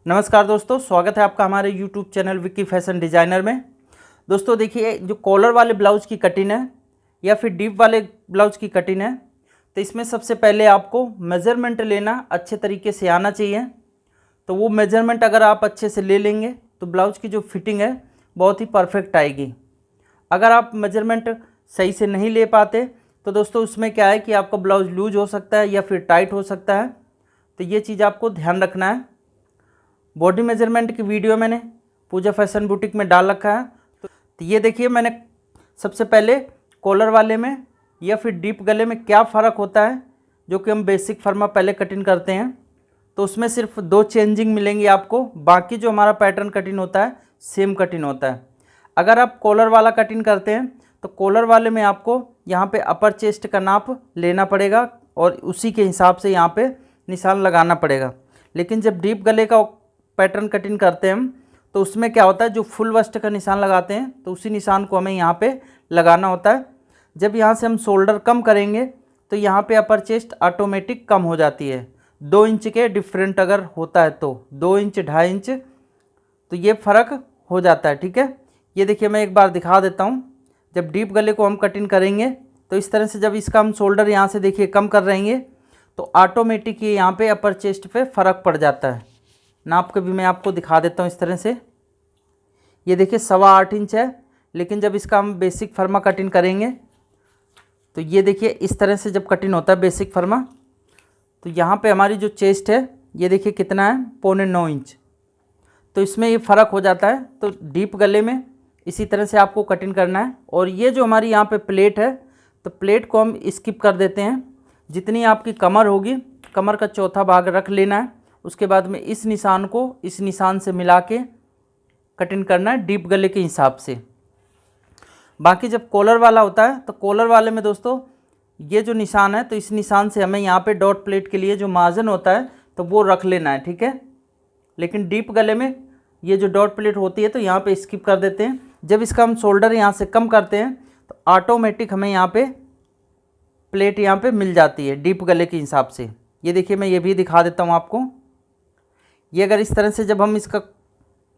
नमस्कार दोस्तों, स्वागत है आपका हमारे YouTube channel Vicky fashion designer में। दोस्तों देखिए, जो कॉलर वाले ब्लाउज़ की कटिंग है या फिर डीप वाले ब्लाउज़ की कटिंग है, तो इसमें सबसे पहले आपको मेज़रमेंट लेना अच्छे तरीके से आना चाहिए। तो वो मेज़रमेंट अगर आप अच्छे से ले लेंगे तो ब्लाउज़ की जो फिटिंग है बहुत ही परफेक्ट आएगी। अगर आप मेज़रमेंट सही से नहीं ले पाते तो दोस्तों उसमें क्या है कि आपका ब्लाउज़ लूज हो सकता है या फिर टाइट हो सकता है। तो ये चीज़ आपको ध्यान रखना है। बॉडी मेजरमेंट की वीडियो मैंने पूजा फैशन बुटीक में डाल रखा है। तो ये देखिए, मैंने सबसे पहले कॉलर वाले में या फिर डीप गले में क्या फ़र्क होता है, जो कि हम बेसिक फर्मा पहले कटिंग करते हैं, तो उसमें सिर्फ 2 चेंजिंग मिलेंगी आपको। बाकी जो हमारा पैटर्न कटिंग होता है सेम कटिंग होता है। अगर आप कॉलर वाला कटिंग करते हैं तो कॉलर वाले में आपको यहाँ पे अपर चेस्ट का नाप लेना पड़ेगा और उसी के हिसाब से यहाँ पे निशान लगाना पड़ेगा। लेकिन जब डीप गले का पैटर्न कटिंग करते हैं हम, तो उसमें क्या होता है, जो फुल वस्ट का निशान लगाते हैं तो उसी निशान को हमें यहाँ पे लगाना होता है। जब यहाँ से हम शोल्डर कम करेंगे तो यहाँ पे अपर चेस्ट ऑटोमेटिक कम हो जाती है। 2 इंच के डिफरेंट अगर होता है तो 2 इंच 2.5 इंच तो ये फ़र्क हो जाता है। ठीक है, ये देखिए मैं एक बार दिखा देता हूँ। जब डीप गले को हम कटिंग करेंगे तो इस तरह से जब इसका हम शोल्डर यहाँ से देखिए कम कर रहेंगे तो ऑटोमेटिक ये यहाँ पे अपर चेस्ट पे फ़र्क पड़ जाता है। नाप के भी मैं आपको दिखा देता हूँ इस तरह से। ये देखिए 8.25 इंच है, लेकिन जब इसका हम बेसिक फर्मा कटिंग करेंगे तो ये देखिए इस तरह से जब कटिंग होता है बेसिक फर्मा, तो यहाँ पे हमारी जो चेस्ट है ये देखिए कितना है, 8.25 इंच। तो इसमें ये फ़र्क हो जाता है। तो डीप गले में इसी तरह से आपको कटिंग करना है। और ये जो हमारी यहाँ पे प्लेट है, तो प्लेट को हम स्किप कर देते हैं। जितनी आपकी कमर होगी, कमर का चौथा भाग रख लेना है। उसके बाद में इस निशान को इस निशान से मिला के कटिंग करना है डीप गले के हिसाब से। बाकी जब कॉलर वाला होता है तो कॉलर वाले में दोस्तों ये जो निशान है, तो इस निशान से हमें यहाँ पे डॉट प्लेट के लिए जो मार्जिन होता है तो वो रख लेना है। ठीक है, लेकिन डीप गले में ये जो डॉट प्लेट होती है तो यहाँ पे स्किप कर देते हैं। जब इसका हम शोल्डर यहाँ से कम करते हैं तो ऑटोमेटिक हमें यहाँ पे प्लेट यहाँ पे मिल जाती है डीप गले के हिसाब से। ये देखिए मैं ये भी दिखा देता हूँ आपको। ये अगर इस तरह से जब हम इसका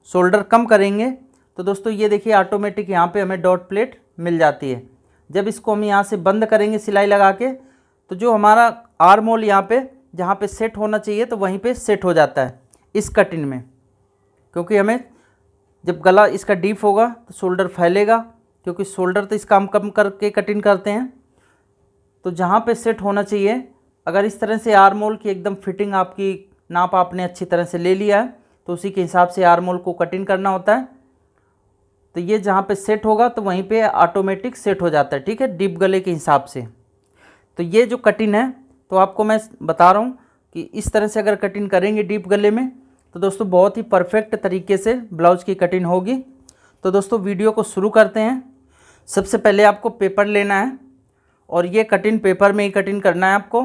शोल्डर कम करेंगे तो दोस्तों ये देखिए ऑटोमेटिक यहाँ पे हमें डॉट प्लेट मिल जाती है। जब इसको हम यहाँ से बंद करेंगे सिलाई लगा के, तो जो हमारा आर्म होल यहाँ पे जहाँ पे सेट होना चाहिए तो वहीं पे सेट हो जाता है इस कटिंग में। क्योंकि हमें जब गला इसका डीप होगा तो शोल्डर फैलेगा, क्योंकि शोल्डर तो इसका हम कम करके कटिंग करते हैं। तो जहाँ पे सेट होना चाहिए, अगर इस तरह से आर्म होल की एकदम फिटिंग आपकी नाप आपने अच्छी तरह से ले लिया है तो उसी के हिसाब से आर्म होल को कटिंग करना होता है। तो ये जहाँ पे सेट होगा तो वहीं पे ऑटोमेटिक सेट हो जाता है। ठीक है, डीप गले के हिसाब से। तो ये जो कटिंग है तो आपको मैं बता रहा हूँ कि इस तरह से अगर कटिंग करेंगे डीप गले में तो दोस्तों बहुत ही परफेक्ट तरीके से ब्लाउज़ की कटिंग होगी। तो दोस्तों वीडियो को शुरू करते हैं। सबसे पहले आपको पेपर लेना है और ये कटिंग पेपर में ही कटिंग करना है आपको,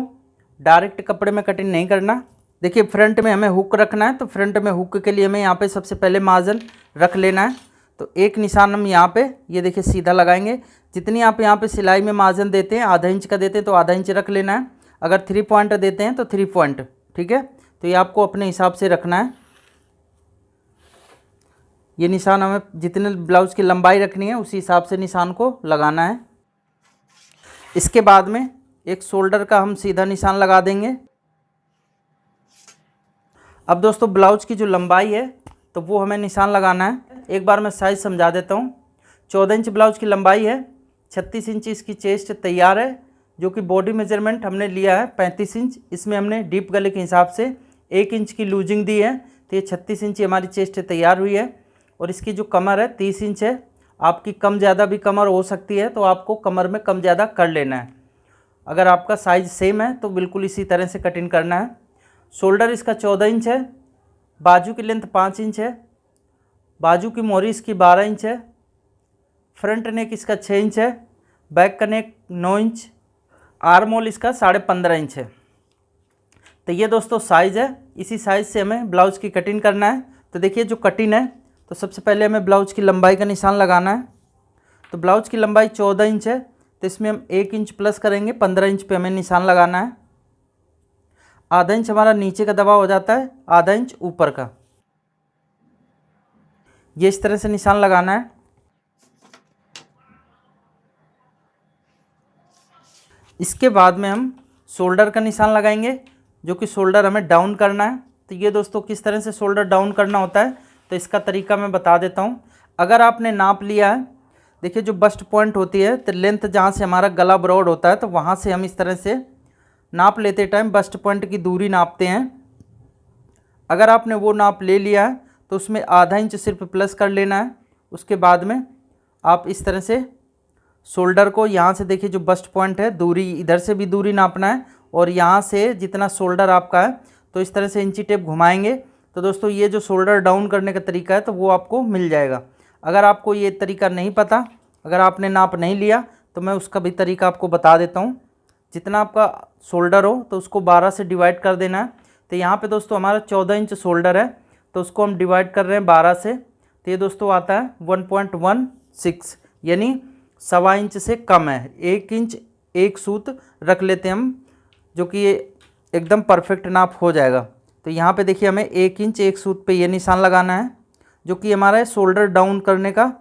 डायरेक्ट कपड़े में कटिंग नहीं करना। देखिए फ्रंट में हमें हुक रखना है, तो फ्रंट में हुक के लिए हमें यहाँ पे सबसे पहले मार्जिन रख लेना है। तो एक निशान हम यहाँ पे ये देखिए सीधा लगाएंगे। जितनी आप यहाँ पे सिलाई में मार्जिन देते हैं, आधा इंच का देते हैं तो आधा इंच रख लेना है। अगर 3 पॉइंट देते हैं तो 3 पॉइंट। ठीक है, तो ये आपको अपने हिसाब से रखना है। ये निशान हमें जितने ब्लाउज़ की लंबाई रखनी है उसी हिसाब से निशान को लगाना है। इसके बाद में एक शोल्डर का हम सीधा निशान लगा देंगे। अब दोस्तों ब्लाउज़ की जो लंबाई है तो वो हमें निशान लगाना है। एक बार मैं साइज़ समझा देता हूँ। 14 इंच ब्लाउज़ की लंबाई है, 36 इंच इसकी चेस्ट तैयार है, जो कि बॉडी मेजरमेंट हमने लिया है 35 इंच। इसमें हमने डीप गले के हिसाब से 1 इंच की लूजिंग दी है, तो ये 36 इंच हमारी चेस्ट तैयार हुई है। और इसकी जो कमर है 30 इंच है। आपकी कम ज़्यादा भी कमर हो सकती है, तो आपको कमर में कम ज़्यादा कर लेना है। अगर आपका साइज़ सेम है तो बिल्कुल इसी तरह से कटिंग करना है। शोल्डर इसका 14 इंच है, बाजू की लेंथ 5 इंच है, बाजू की मोहरी इसकी 12 इंच है, फ्रंट नेक इसका 6 इंच है, बैक का नेक 9 इंच, आर्म होल इसका 15.5 इंच है। तो ये दोस्तों साइज़ है, इसी साइज़ से हमें ब्लाउज़ की कटिंग करना है। तो देखिए जो कटिंग है, तो सबसे पहले हमें ब्लाउज़ की लंबाई का निशान लगाना है। तो ब्लाउज़ की लंबाई 14 इंच है, तो इसमें हम 1 इंच प्लस करेंगे, 15 इंच पे हमें निशान लगाना है। आधा इंच हमारा नीचे का दबाव हो जाता है, आधा इंच ऊपर का। ये इस तरह से निशान लगाना है। इसके बाद में हम शोल्डर का निशान लगाएंगे, जो कि शोल्डर हमें डाउन करना है। तो ये दोस्तों किस तरह से शोल्डर डाउन करना होता है, तो इसका तरीका मैं बता देता हूँ। अगर आपने नाप लिया है, देखिए जो बस्ट पॉइंट होती है, तो लेंथ जहाँ से हमारा गला ब्रॉड होता है, तो वहाँ से हम इस तरह से नाप लेते टाइम बस्ट पॉइंट की दूरी नापते हैं। अगर आपने वो नाप ले लिया है तो उसमें आधा इंच सिर्फ प्लस कर लेना है। उसके बाद में आप इस तरह से शोल्डर को यहाँ से देखिए जो बस्ट पॉइंट है, दूरी इधर से भी दूरी नापना है और यहाँ से जितना शोल्डर आपका है, तो इस तरह से इंची टेप घुमाएंगे। तो दोस्तों ये जो शोल्डर डाउन करने का तरीका है, तो वो आपको मिल जाएगा। अगर आपको ये तरीका नहीं पता, अगर आपने नाप नहीं लिया, तो मैं उसका भी तरीका आपको बता देता हूँ। जितना आपका शोल्डर हो तो उसको 12 से डिवाइड कर देना है। तो यहाँ पे दोस्तों हमारा 14 इंच शोल्डर है, तो उसको हम डिवाइड कर रहे हैं 12 से। तो ये दोस्तों आता है 1.16, यानी 1.25 इंच से कम है। 1 इंच 1 सूत रख लेते हैं हम, जो कि ये एकदम परफेक्ट नाप हो जाएगा। तो यहाँ पे देखिए हमें 1 इंच 1 सूत पे ये निशान लगाना है, जो कि हमारा शोल्डर डाउन करने का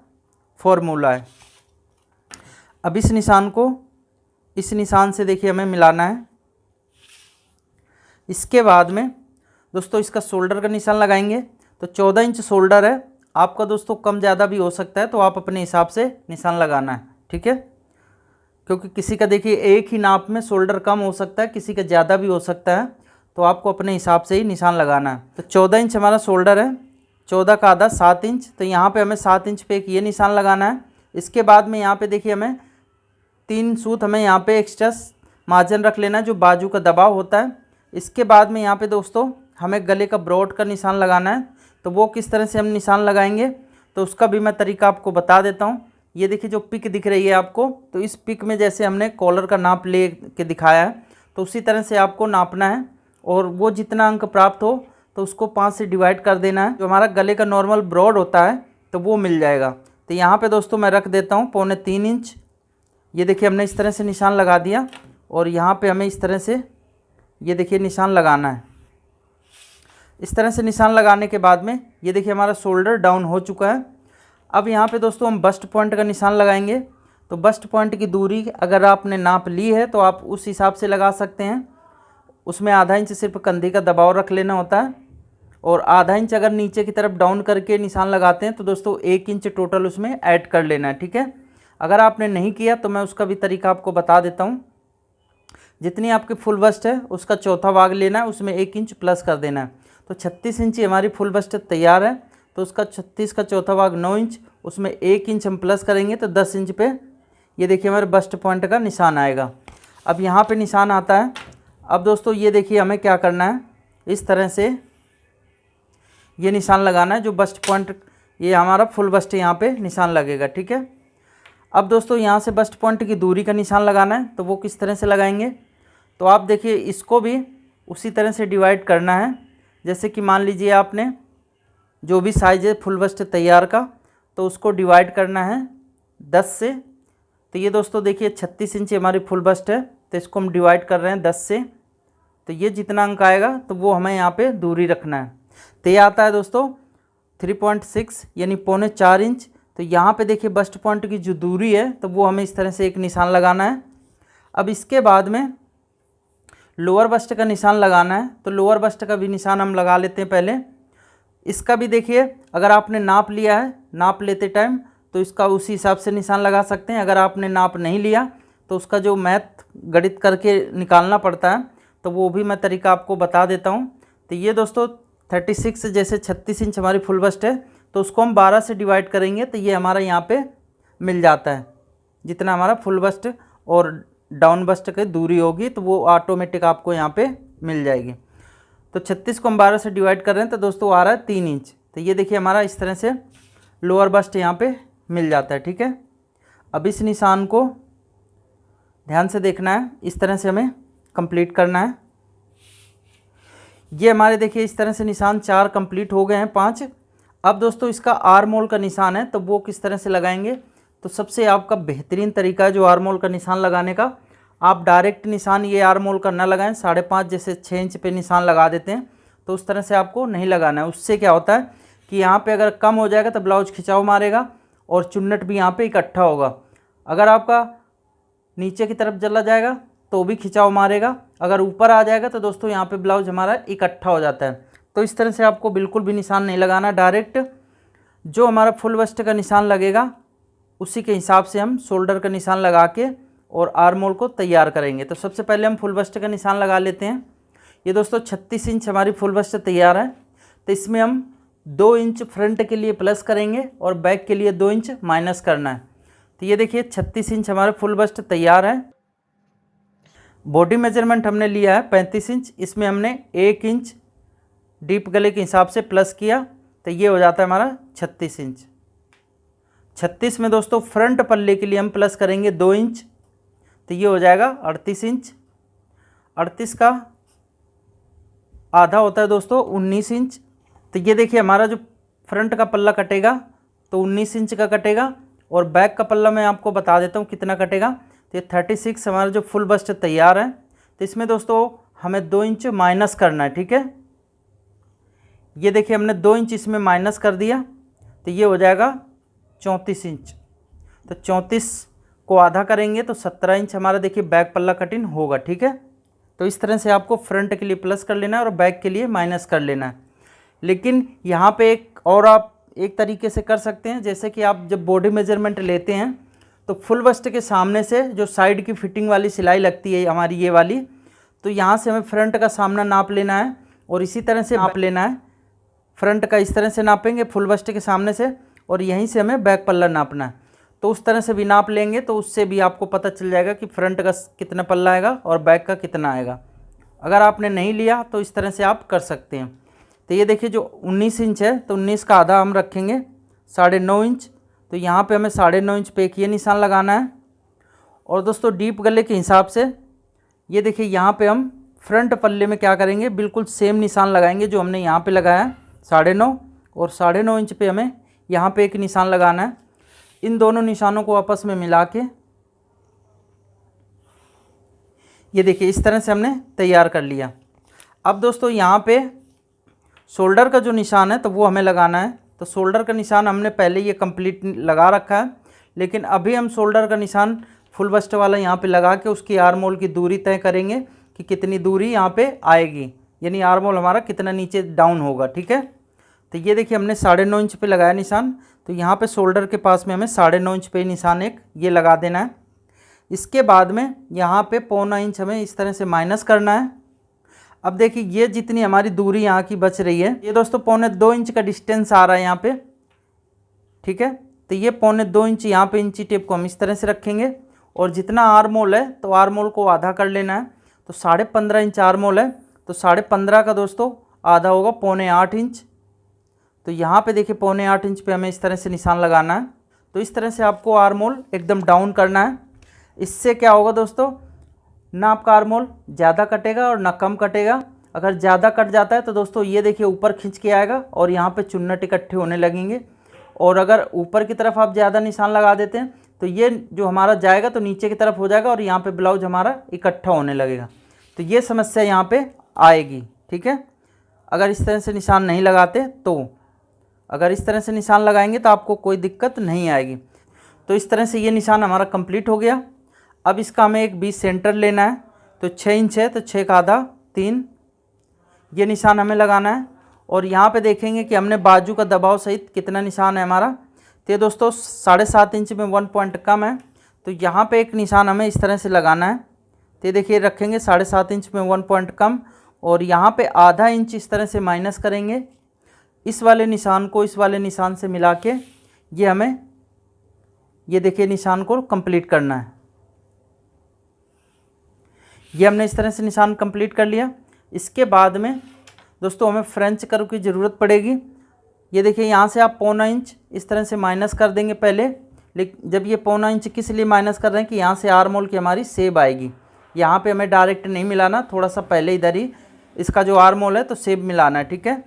फॉर्मूला है। अब इस निशान को इस निशान से देखिए हमें मिलाना है। इसके बाद में दोस्तों इसका शोल्डर का निशान लगाएंगे। तो 14 इंच शोल्डर है आपका दोस्तों, कम ज़्यादा भी हो सकता है, तो आप अपने हिसाब से निशान लगाना है, ठीक है। क्योंकि किसी का देखिए एक ही नाप में शोल्डर कम हो सकता है, किसी का ज़्यादा भी हो सकता है, तो आपको अपने हिसाब से ही निशान लगाना है। तो 14 इंच हमारा शोल्डर है, 14 का आधा 7 इंच, तो यहाँ पे हमें 7 इंच पे एक ये निशान लगाना है। इसके बाद में यहाँ पे देखिए हमें 3 सूत हमें यहाँ पे एक्स्ट्रा मार्जिन रख लेना है, जो बाजू का दबाव होता है। इसके बाद में यहाँ पे दोस्तों हमें गले का ब्रॉड का निशान लगाना है। तो वो किस तरह से हम निशान लगाएंगे, तो उसका भी मैं तरीका आपको बता देता हूँ। ये देखिए जो पिक दिख रही है आपको, तो इस पिक में जैसे हमने कॉलर का नाप ले के दिखाया है, तो उसी तरह से आपको नापना है और वो जितना अंक प्राप्त हो तो उसको 5 से डिवाइड कर देना है। जो हमारा गले का नॉर्मल ब्रॉड होता है तो वो मिल जाएगा। तो यहाँ पे दोस्तों मैं रख देता हूँ 3.25 इंच। ये देखिए हमने इस तरह से निशान लगा दिया और यहाँ पे हमें इस तरह से ये देखिए निशान लगाना है। इस तरह से निशान लगाने के बाद में ये देखिए हमारा शोल्डर डाउन हो चुका है। अब यहाँ पे दोस्तों हम बस्ट पॉइंट का निशान लगाएंगे। तो बस्ट पॉइंट की दूरी अगर आपने नाप ली है तो आप उस हिसाब से लगा सकते हैं। उसमें आधा इंच सिर्फ कंधे का दबाव रख लेना होता है और आधा इंच अगर नीचे की तरफ डाउन करके निशान लगाते हैं तो दोस्तों 1 इंच टोटल उसमें ऐड कर लेना है, ठीक है। अगर आपने नहीं किया तो मैं उसका भी तरीका आपको बता देता हूँ। जितनी आपकी फुल बस्ट है उसका चौथा भाग लेना है, उसमें 1 इंच प्लस कर देना है। तो 36 इंच हमारी फुल बस्ट तैयार है, तो उसका 36 का चौथा भाग 9 इंच, उसमें 1 इंच हम प्लस करेंगे तो 10 इंच पे ये देखिए हमारे बस्ट पॉइंट का निशान आएगा। अब यहाँ पे निशान आता है। अब दोस्तों ये देखिए हमें क्या करना है, इस तरह से ये निशान लगाना है जो बस्ट पॉइंट, ये हमारा फुल बस्ट यहाँ पे निशान लगेगा, ठीक है। अब दोस्तों यहाँ से बस्ट पॉइंट की दूरी का निशान लगाना है, तो वो किस तरह से लगाएंगे, तो आप देखिए इसको भी उसी तरह से डिवाइड करना है। जैसे कि मान लीजिए आपने जो भी साइज है फुल बस्ट तैयार का, तो उसको डिवाइड करना है 10 से। तो ये दोस्तों देखिए 36 इंच हमारी फुल बस्ट है, तो इसको हम डिवाइड कर रहे हैं 10 से। तो ये जितना अंक आएगा तो वो हमें यहाँ पे दूरी रखना है। तो ये आता है दोस्तों 3.6 यानी 4.25 इंच। तो यहाँ पे देखिए बस्ट पॉइंट की जो दूरी है तो वो हमें इस तरह से एक निशान लगाना है। अब इसके बाद में लोअर बस्ट का निशान लगाना है। तो लोअर बस्ट का भी निशान हम लगा लेते हैं पहले। इसका भी देखिए अगर आपने नाप लिया है, नाप लेते टाइम तो इसका उसी हिसाब से निशान लगा सकते हैं। अगर आपने नाप नहीं लिया तो उसका जो मैथ गणित करके निकालना पड़ता है, तो वो भी मैं तरीका आपको बता देता हूँ। तो ये दोस्तों 36 जैसे 36 इंच हमारी फुल बस्ट है, तो उसको हम 12 से डिवाइड करेंगे तो ये हमारा यहाँ पे मिल जाता है। जितना हमारा फुल बस्ट और डाउन बस्ट की दूरी होगी तो वो ऑटोमेटिक आपको यहाँ पे मिल जाएगी। तो 36 को हम 12 से डिवाइड कर रहे हैं तो दोस्तों आ रहा है 3 इंच। तो ये देखिए हमारा इस तरह से लोअर बस्ट यहाँ पे मिल जाता है, ठीक है। अब इस निशान को ध्यान से देखना है, इस तरह से हमें कंप्लीट करना है। ये हमारे देखिए इस तरह से निशान 4 कंप्लीट हो गए हैं, 5। अब दोस्तों इसका आर्म होल का निशान है, तो वो किस तरह से लगाएंगे, तो सबसे आपका बेहतरीन तरीका है जो आर्म होल का निशान लगाने का, आप डायरेक्ट निशान ये आर्म होल का ना लगाएं। 5.5 जैसे 6 इंच पे निशान लगा देते हैं, तो उस तरह से आपको नहीं लगाना है। उससे क्या होता है कि यहाँ पे अगर कम हो जाएगा तो ब्लाउज खिंचाव मारेगा और चुन्नट भी यहाँ पे इकट्ठा होगा। अगर आपका नीचे की तरफ चला जाएगा तो भी खिंचाव मारेगा, अगर ऊपर आ जाएगा तो दोस्तों यहाँ पे ब्लाउज हमारा इकट्ठा हो जाता है। तो इस तरह से आपको बिल्कुल भी निशान नहीं लगाना, डायरेक्ट जो हमारा फुल बस्ट का निशान लगेगा उसी के हिसाब से हम शोल्डर का निशान लगा के और आर्म होल को तैयार करेंगे। तो सबसे पहले हम फुल बस्ट का निशान लगा लेते हैं। ये दोस्तों 36 इंच हमारी फुल बस्ट तैयार है। तो इसमें हम 2 इंच फ्रंट के लिए प्लस करेंगे और बैक के लिए 2 इंच माइनस करना है। तो ये देखिए 36 इंच हमारे फुल बस्ट तैयार है। बॉडी मेजरमेंट हमने लिया है 35 इंच, इसमें हमने 1 इंच डीप गले के हिसाब से प्लस किया, तो ये हो जाता है हमारा 36 इंच। 36 में दोस्तों फ्रंट पल्ले के लिए हम प्लस करेंगे 2 इंच, तो ये हो जाएगा 38 इंच। 38 का आधा होता है दोस्तों 19 इंच। तो ये देखिए हमारा जो फ्रंट का पल्ला कटेगा तो 19 इंच का कटेगा और बैक का पल्ला मैं आपको बता देता हूँ कितना कटेगा। तो ये 36 हमारा जो फुल बस्ट तैयार है। तो इसमें दोस्तों हमें 2 इंच माइनस करना है, ठीक है। ये देखिए हमने 2 इंच इसमें माइनस कर दिया, तो ये हो जाएगा 34 इंच। तो 34 को आधा करेंगे तो 17 इंच हमारा देखिए बैक पल्ला कटिंग होगा, ठीक है। तो इस तरह से आपको फ्रंट के लिए प्लस कर लेना है और बैक के लिए माइनस कर लेना है। लेकिन यहाँ पे एक और आप एक तरीके से कर सकते हैं, जैसे कि आप जब बॉडी मेजरमेंट लेते हैं तो फुल बस्ट के सामने से जो साइड की फिटिंग वाली सिलाई लगती है हमारी ये वाली, तो यहाँ से हमें फ्रंट का सामना नाप लेना है और इसी तरह से नाप लेना है। फ्रंट का इस तरह से नापेंगे फुल बस्ट के सामने से और यहीं से हमें बैक पल्ला नापना है। तो उस तरह से भी नाप लेंगे तो उससे भी आपको पता चल जाएगा कि फ्रंट का कितना पल्ला आएगा और बैक का कितना आएगा। अगर आपने नहीं लिया तो इस तरह से आप कर सकते हैं। तो ये देखिए जो 19 इंच है तो 19 का आधा हम रखेंगे 9.5 इंच। तो यहाँ पे हमें 9.5 इंच पे एक ये निशान लगाना है। और दोस्तों डीप गले के हिसाब से ये देखिए यहाँ पे हम फ्रंट पल्ले में क्या करेंगे, बिल्कुल सेम निशान लगाएंगे जो हमने यहाँ पे लगाया है 9.5, और 9.5 इंच पे हमें यहाँ पे एक निशान लगाना है। इन दोनों निशानों को आपस में मिला के ये देखिए इस तरह से हमने तैयार कर लिया। अब दोस्तों यहाँ पे शोल्डर का जो निशान है तो वो हमें लगाना है। तो शोल्डर का निशान हमने पहले ये कंप्लीट लगा रखा है, लेकिन अभी हम शोल्डर का निशान फुल बस्ट वाला यहाँ पे लगा के उसकी आर्म होल की दूरी तय करेंगे कि कितनी दूरी यहाँ पे आएगी, यानी आर्म होल हमारा कितना नीचे डाउन होगा, ठीक है। तो ये देखिए हमने 9.5 इंच पे लगाया निशान। तो यहाँ पे शोल्डर के पास में हमें 9.5 इंच पे निशान एक ये लगा देना है। इसके बाद में यहाँ पे 0.25 इंच हमें इस तरह से माइनस करना है। अब देखिए ये जितनी हमारी दूरी यहाँ की बच रही है, ये दोस्तों 0.25 इंच का डिस्टेंस आ रहा है यहाँ पे, ठीक है। तो ये 0.25 इंच यहाँ पे इंची टेप को हम इस तरह से रखेंगे और जितना आर्म होल है तो आर्म होल को आधा कर लेना है। तो 15.5 इंच आर्म होल है, तो 15.5 का दोस्तों आधा होगा 0.8 इंच। तो यहाँ पे देखिए 0.8 इंच पे हमें इस तरह से निशान लगाना है। तो इस तरह से आपको आर्म होल एकदम डाउन करना है। इससे क्या होगा दोस्तों, ना आपका आर्म होल ज़्यादा कटेगा और ना कम कटेगा। अगर ज़्यादा कट जाता है तो दोस्तों ये देखिए ऊपर खींच के आएगा और यहाँ पे चुन्नट इकट्ठे होने लगेंगे। और अगर ऊपर की तरफ आप ज़्यादा निशान लगा देते हैं तो ये जो हमारा जाएगा तो नीचे की तरफ हो जाएगा और यहाँ पे ब्लाउज हमारा इकट्ठा होने लगेगा। तो ये समस्या यहाँ पे आएगी, ठीक है। अगर इस तरह से निशान नहीं लगाते तो, अगर इस तरह से निशान लगाएंगे तो आपको कोई दिक्कत नहीं आएगी। तो इस तरह से ये निशान हमारा कंप्लीट हो गया। अब इसका हमें एक बीच सेंटर लेना है। तो 6 इंच है तो 6 का आधा 3, ये निशान हमें लगाना है। और यहाँ पे देखेंगे कि हमने बाजू का दबाव सहित कितना निशान है हमारा। तो ये दोस्तों 7.5 इंच में 1 पॉइंट कम है, तो यहाँ पे एक निशान हमें इस तरह से लगाना है। तो ये देखिए रखेंगे 7.5 इंच में 1 पॉइंट कम और यहाँ पे आधा इंच इस तरह से माइनस करेंगे। इस वाले निशान को इस वाले निशान से मिला के ये हमें ये देखिए निशान को कंप्लीट करना है। ये हमने इस तरह से निशान कंप्लीट कर लिया। इसके बाद में दोस्तों हमें फ्रेंच कर्व की ज़रूरत पड़ेगी। ये देखिए यहाँ से आप 0.25 इंच इस तरह से माइनस कर देंगे पहले। लेकिन जब ये 0.25 इंच किस लिए माइनस कर रहे हैं कि यहाँ से आर्म होल की हमारी सेब आएगी। यहाँ पे हमें डायरेक्ट नहीं मिलाना, थोड़ा सा पहले इधर ही इसका जो आर्म होल है तो सेब मिलाना है, ठीक है।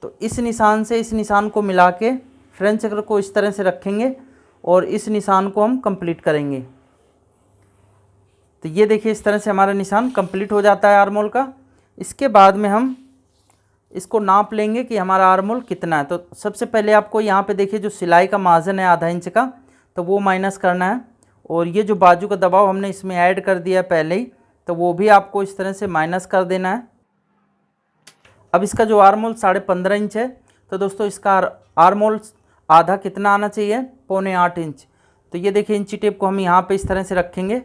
तो इस निशान से इस निशान को मिला के फ्रेंच कर्व को इस तरह से रखेंगे और इस निशान को हम कंप्लीट करेंगे। तो ये देखिए इस तरह से हमारा निशान कंप्लीट हो जाता है आर्म होल का। इसके बाद में हम इसको नाप लेंगे कि हमारा आर्म होल कितना है। तो सबसे पहले आपको यहाँ पे देखिए जो सिलाई का मार्जिन है आधा इंच का, तो वो माइनस करना है। और ये जो बाजू का दबाव हमने इसमें ऐड कर दिया है पहले ही, तो वो भी आपको इस तरह से माइनस कर देना है। अब इसका जो आर्म होल 15.5 इंच है, तो दोस्तों इसका आर्म होल आधा कितना आना चाहिए, 7.25 इंच। तो ये देखिए इंची टेप को हम यहाँ पे इस तरह से रखेंगे,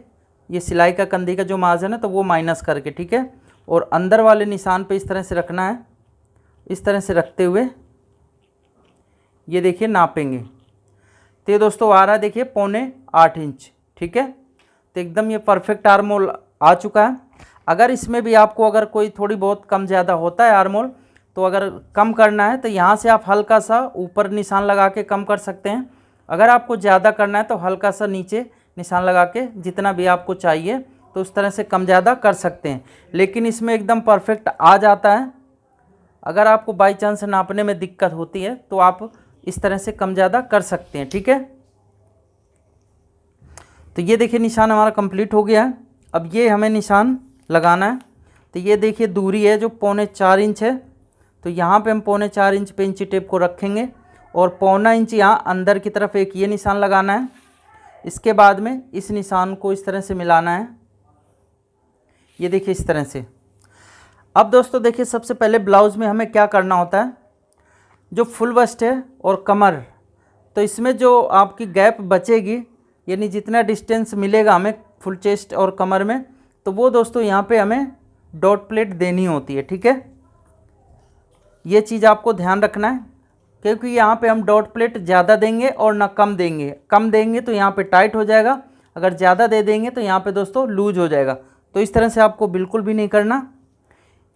ये सिलाई का कंधी का जो मार्जिन है तो वो माइनस करके, ठीक है। और अंदर वाले निशान पे इस तरह से रखना है, इस तरह से रखते हुए ये देखिए नापेंगे। तो ये दोस्तों आ रहा है देखिए 7.25 इंच, ठीक है। तो एकदम ये परफेक्ट आर्म होल आ चुका है। अगर इसमें भी आपको अगर कोई थोड़ी बहुत कम ज़्यादा होता है आर्म होल, तो अगर कम करना है तो यहाँ से आप हल्का सा ऊपर निशान लगा के कम कर सकते हैं। अगर आपको ज़्यादा करना है तो हल्का सा नीचे निशान लगा के जितना भी आपको चाहिए तो उस तरह से कम ज़्यादा कर सकते हैं। लेकिन इसमें एकदम परफेक्ट आ जाता है। अगर आपको बाई चांस नापने में दिक्कत होती है तो आप इस तरह से कम ज़्यादा कर सकते हैं, ठीक है। तो ये देखिए निशान हमारा कंप्लीट हो गया है। अब ये हमें निशान लगाना है। तो ये देखिए दूरी है जो 4.25 इंच है, तो यहाँ पे हम 4.25 इंच पे इंची टेप को रखेंगे और 1.25 इंच यहाँ अंदर की तरफ एक ये निशान लगाना है। इसके बाद में इस निशान को इस तरह से मिलाना है, ये देखिए इस तरह से। अब दोस्तों देखिए सबसे पहले ब्लाउज़ में हमें क्या करना होता है, जो फुल बस्ट है और कमर, तो इसमें जो आपकी गैप बचेगी यानी जितना डिस्टेंस मिलेगा हमें फुल चेस्ट और कमर में, तो वो दोस्तों यहाँ पे हमें डॉट प्लेट देनी होती है, ठीक है। ये चीज़ आपको ध्यान रखना है, क्योंकि यहाँ पे हम डॉट प्लेट ज़्यादा देंगे और ना कम देंगे। कम देंगे तो यहाँ पे टाइट हो जाएगा, अगर ज़्यादा दे देंगे तो यहाँ पे दोस्तों लूज हो जाएगा। तो इस तरह से आपको बिल्कुल भी नहीं करना।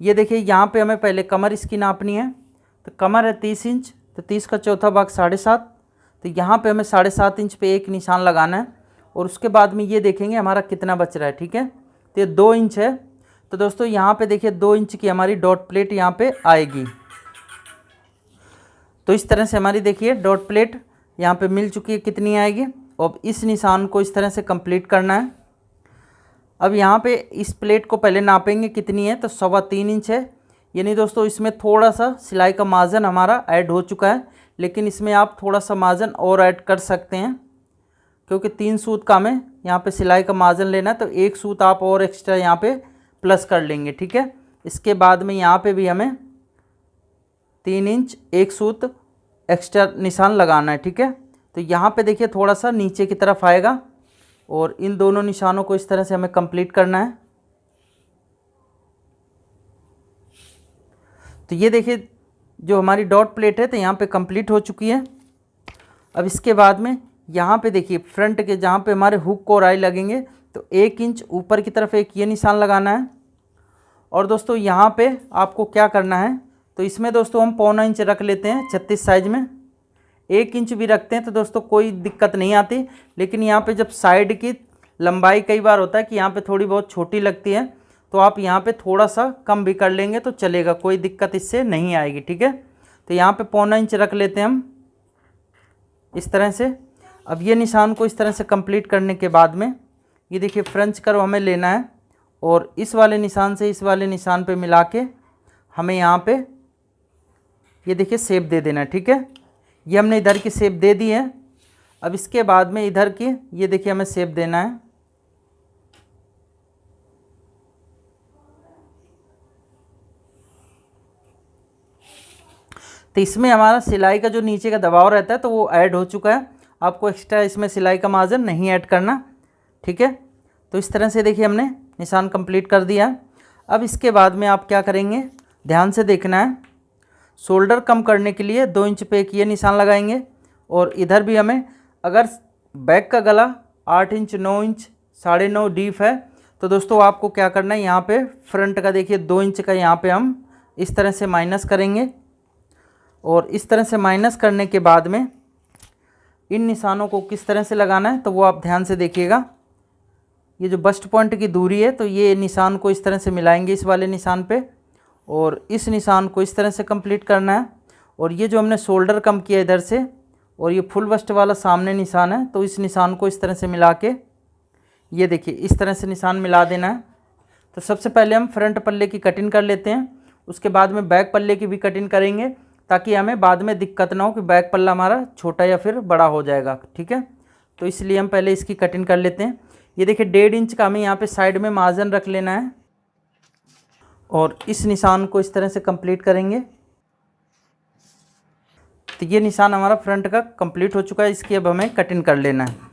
ये देखिए यहाँ पे हमें पहले कमर इसकी नापनी है। तो कमर है 30 इंच, तो 30 का चौथा भाग 7.5, तो यहाँ पे हमें 7.5 इंच पे एक निशान लगाना है। और उसके बाद में ये देखेंगे हमारा कितना बच रहा है, ठीक है। तो ये 2 इंच है, तो दोस्तों यहाँ पे देखिए 2 इंच की हमारी डॉट प्लेट यहाँ पे आएगी। तो इस तरह से हमारी देखिए डॉट प्लेट यहाँ पे मिल चुकी है, कितनी आएगी। अब इस निशान को इस तरह से कंप्लीट करना है। अब यहाँ पे इस प्लेट को पहले नापेंगे कितनी है, तो 3.25 इंच है। यानी दोस्तों इसमें थोड़ा सा सिलाई का मार्जिन हमारा ऐड हो चुका है, लेकिन इसमें आप थोड़ा सा मार्जिन और ऐड कर सकते हैं, क्योंकि 3 सूत का हमें यहाँ पे सिलाई का मार्जिन लेना है, तो 1 सूत आप और एक्स्ट्रा यहाँ पे प्लस कर लेंगे, ठीक है। इसके बाद में यहाँ पे भी हमें 3 इंच 1 सूत एक्स्ट्रा निशान लगाना है, ठीक है। तो यहाँ पे देखिए थोड़ा सा नीचे की तरफ आएगा और इन दोनों निशानों को इस तरह से हमें कंप्लीट करना है। तो ये देखिए जो हमारी डॉट प्लेट है तो यहाँ पे कंप्लीट हो चुकी है। अब इसके बाद में यहाँ पे देखिए फ्रंट के जहाँ पे हमारे हुक और आई लगेंगे, तो 1 इंच ऊपर की तरफ एक ये निशान लगाना है। और दोस्तों यहाँ पे आपको क्या करना है, तो इसमें दोस्तों हम 1.25 इंच रख लेते हैं 36 साइज में। 1 इंच भी रखते हैं तो दोस्तों कोई दिक्कत नहीं आती, लेकिन यहाँ पे जब साइड की लंबाई कई बार होता है कि यहाँ पे थोड़ी बहुत छोटी लगती है, तो आप यहाँ पे थोड़ा सा कम भी कर लेंगे तो चलेगा, कोई दिक्कत इससे नहीं आएगी, ठीक है। तो यहाँ पे 1.25 इंच रख लेते हैं हम इस तरह से। अब ये निशान को इस तरह से कंप्लीट करने के बाद में ये देखिए फ्रेंच कर्व हमें लेना है और इस वाले निशान से इस वाले निशान पे मिला के हमें यहाँ पे ये देखिए शेप दे देना है, ठीक है। ये हमने इधर की शेप दे दी है। अब इसके बाद में इधर की ये देखिए हमें शेप देना है। तो इसमें हमारा सिलाई का जो नीचे का दबाव रहता है तो वो ऐड हो चुका है, आपको एक्स्ट्रा इसमें सिलाई का मार्जिन नहीं ऐड करना, ठीक है। तो इस तरह से देखिए हमने निशान कंप्लीट कर दिया। अब इसके बाद में आप क्या करेंगे, ध्यान से देखना है। शोल्डर कम करने के लिए 2 इंच पे एक ये निशान लगाएंगे और इधर भी हमें, अगर बैक का गला 8 इंच 9 इंच 9.5 डीप है तो दोस्तों आपको क्या करना है, यहाँ पे फ्रंट का देखिए 2 इंच का यहाँ पे हम इस तरह से माइनस करेंगे। और इस तरह से माइनस करने के बाद में इन निशानों को किस तरह से लगाना है तो वो आप ध्यान से देखिएगा। ये जो बस्ट पॉइंट की दूरी है तो ये निशान को इस तरह से मिलाएंगे इस वाले निशान पे और इस निशान को इस तरह से कंप्लीट करना है। और ये जो हमने शोल्डर कम किया इधर से और ये फुल बस्ट वाला सामने निशान है, तो इस निशान को इस तरह से मिला के ये देखिए इस तरह से निशान मिला देना है। तो सबसे पहले हम फ्रंट पल्ले की कटिंग कर लेते हैं। उसके बाद में बैक पल्ले की भी कटिंग करेंगे, ताकि हमें बाद में दिक्कत ना हो कि बैक पल्ला हमारा छोटा या फिर बड़ा हो जाएगा। ठीक है, तो इसलिए हम पहले इसकी कटिंग कर लेते हैं। ये देखिए 1.5 इंच का हमें यहाँ पे साइड में मार्जिन रख लेना है और इस निशान को इस तरह से कंप्लीट करेंगे। तो ये निशान हमारा फ्रंट का कंप्लीट हो चुका है, इसकी अब हमें कटिंग कर लेना है।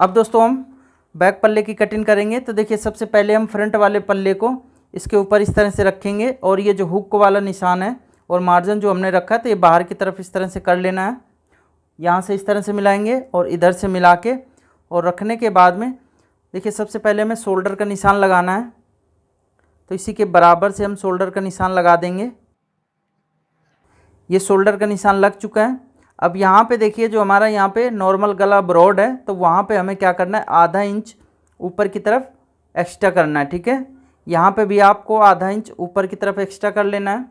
अब दोस्तों हम बैक पल्ले की कटिंग करेंगे। तो देखिए सबसे पहले हम फ्रंट वाले पल्ले को इसके ऊपर इस तरह से रखेंगे और ये जो हुक वाला निशान है और मार्जिन जो हमने रखा है तो ये बाहर की तरफ इस तरह से कर लेना है। यहाँ से इस तरह से मिलाएंगे और इधर से मिला के और रखने के बाद में देखिए सबसे पहले हमें शोल्डर का निशान लगाना है। तो इसी के बराबर से हम शोल्डर का निशान लगा देंगे। ये शोल्डर का निशान लग चुका है। अब यहाँ पे देखिए जो हमारा यहाँ पे नॉर्मल गला ब्रॉड है तो वहाँ पे हमें क्या करना है, आधा इंच ऊपर की तरफ एक्स्ट्रा करना है। ठीक है, यहाँ पे भी आपको आधा इंच ऊपर की तरफ एक्स्ट्रा कर लेना है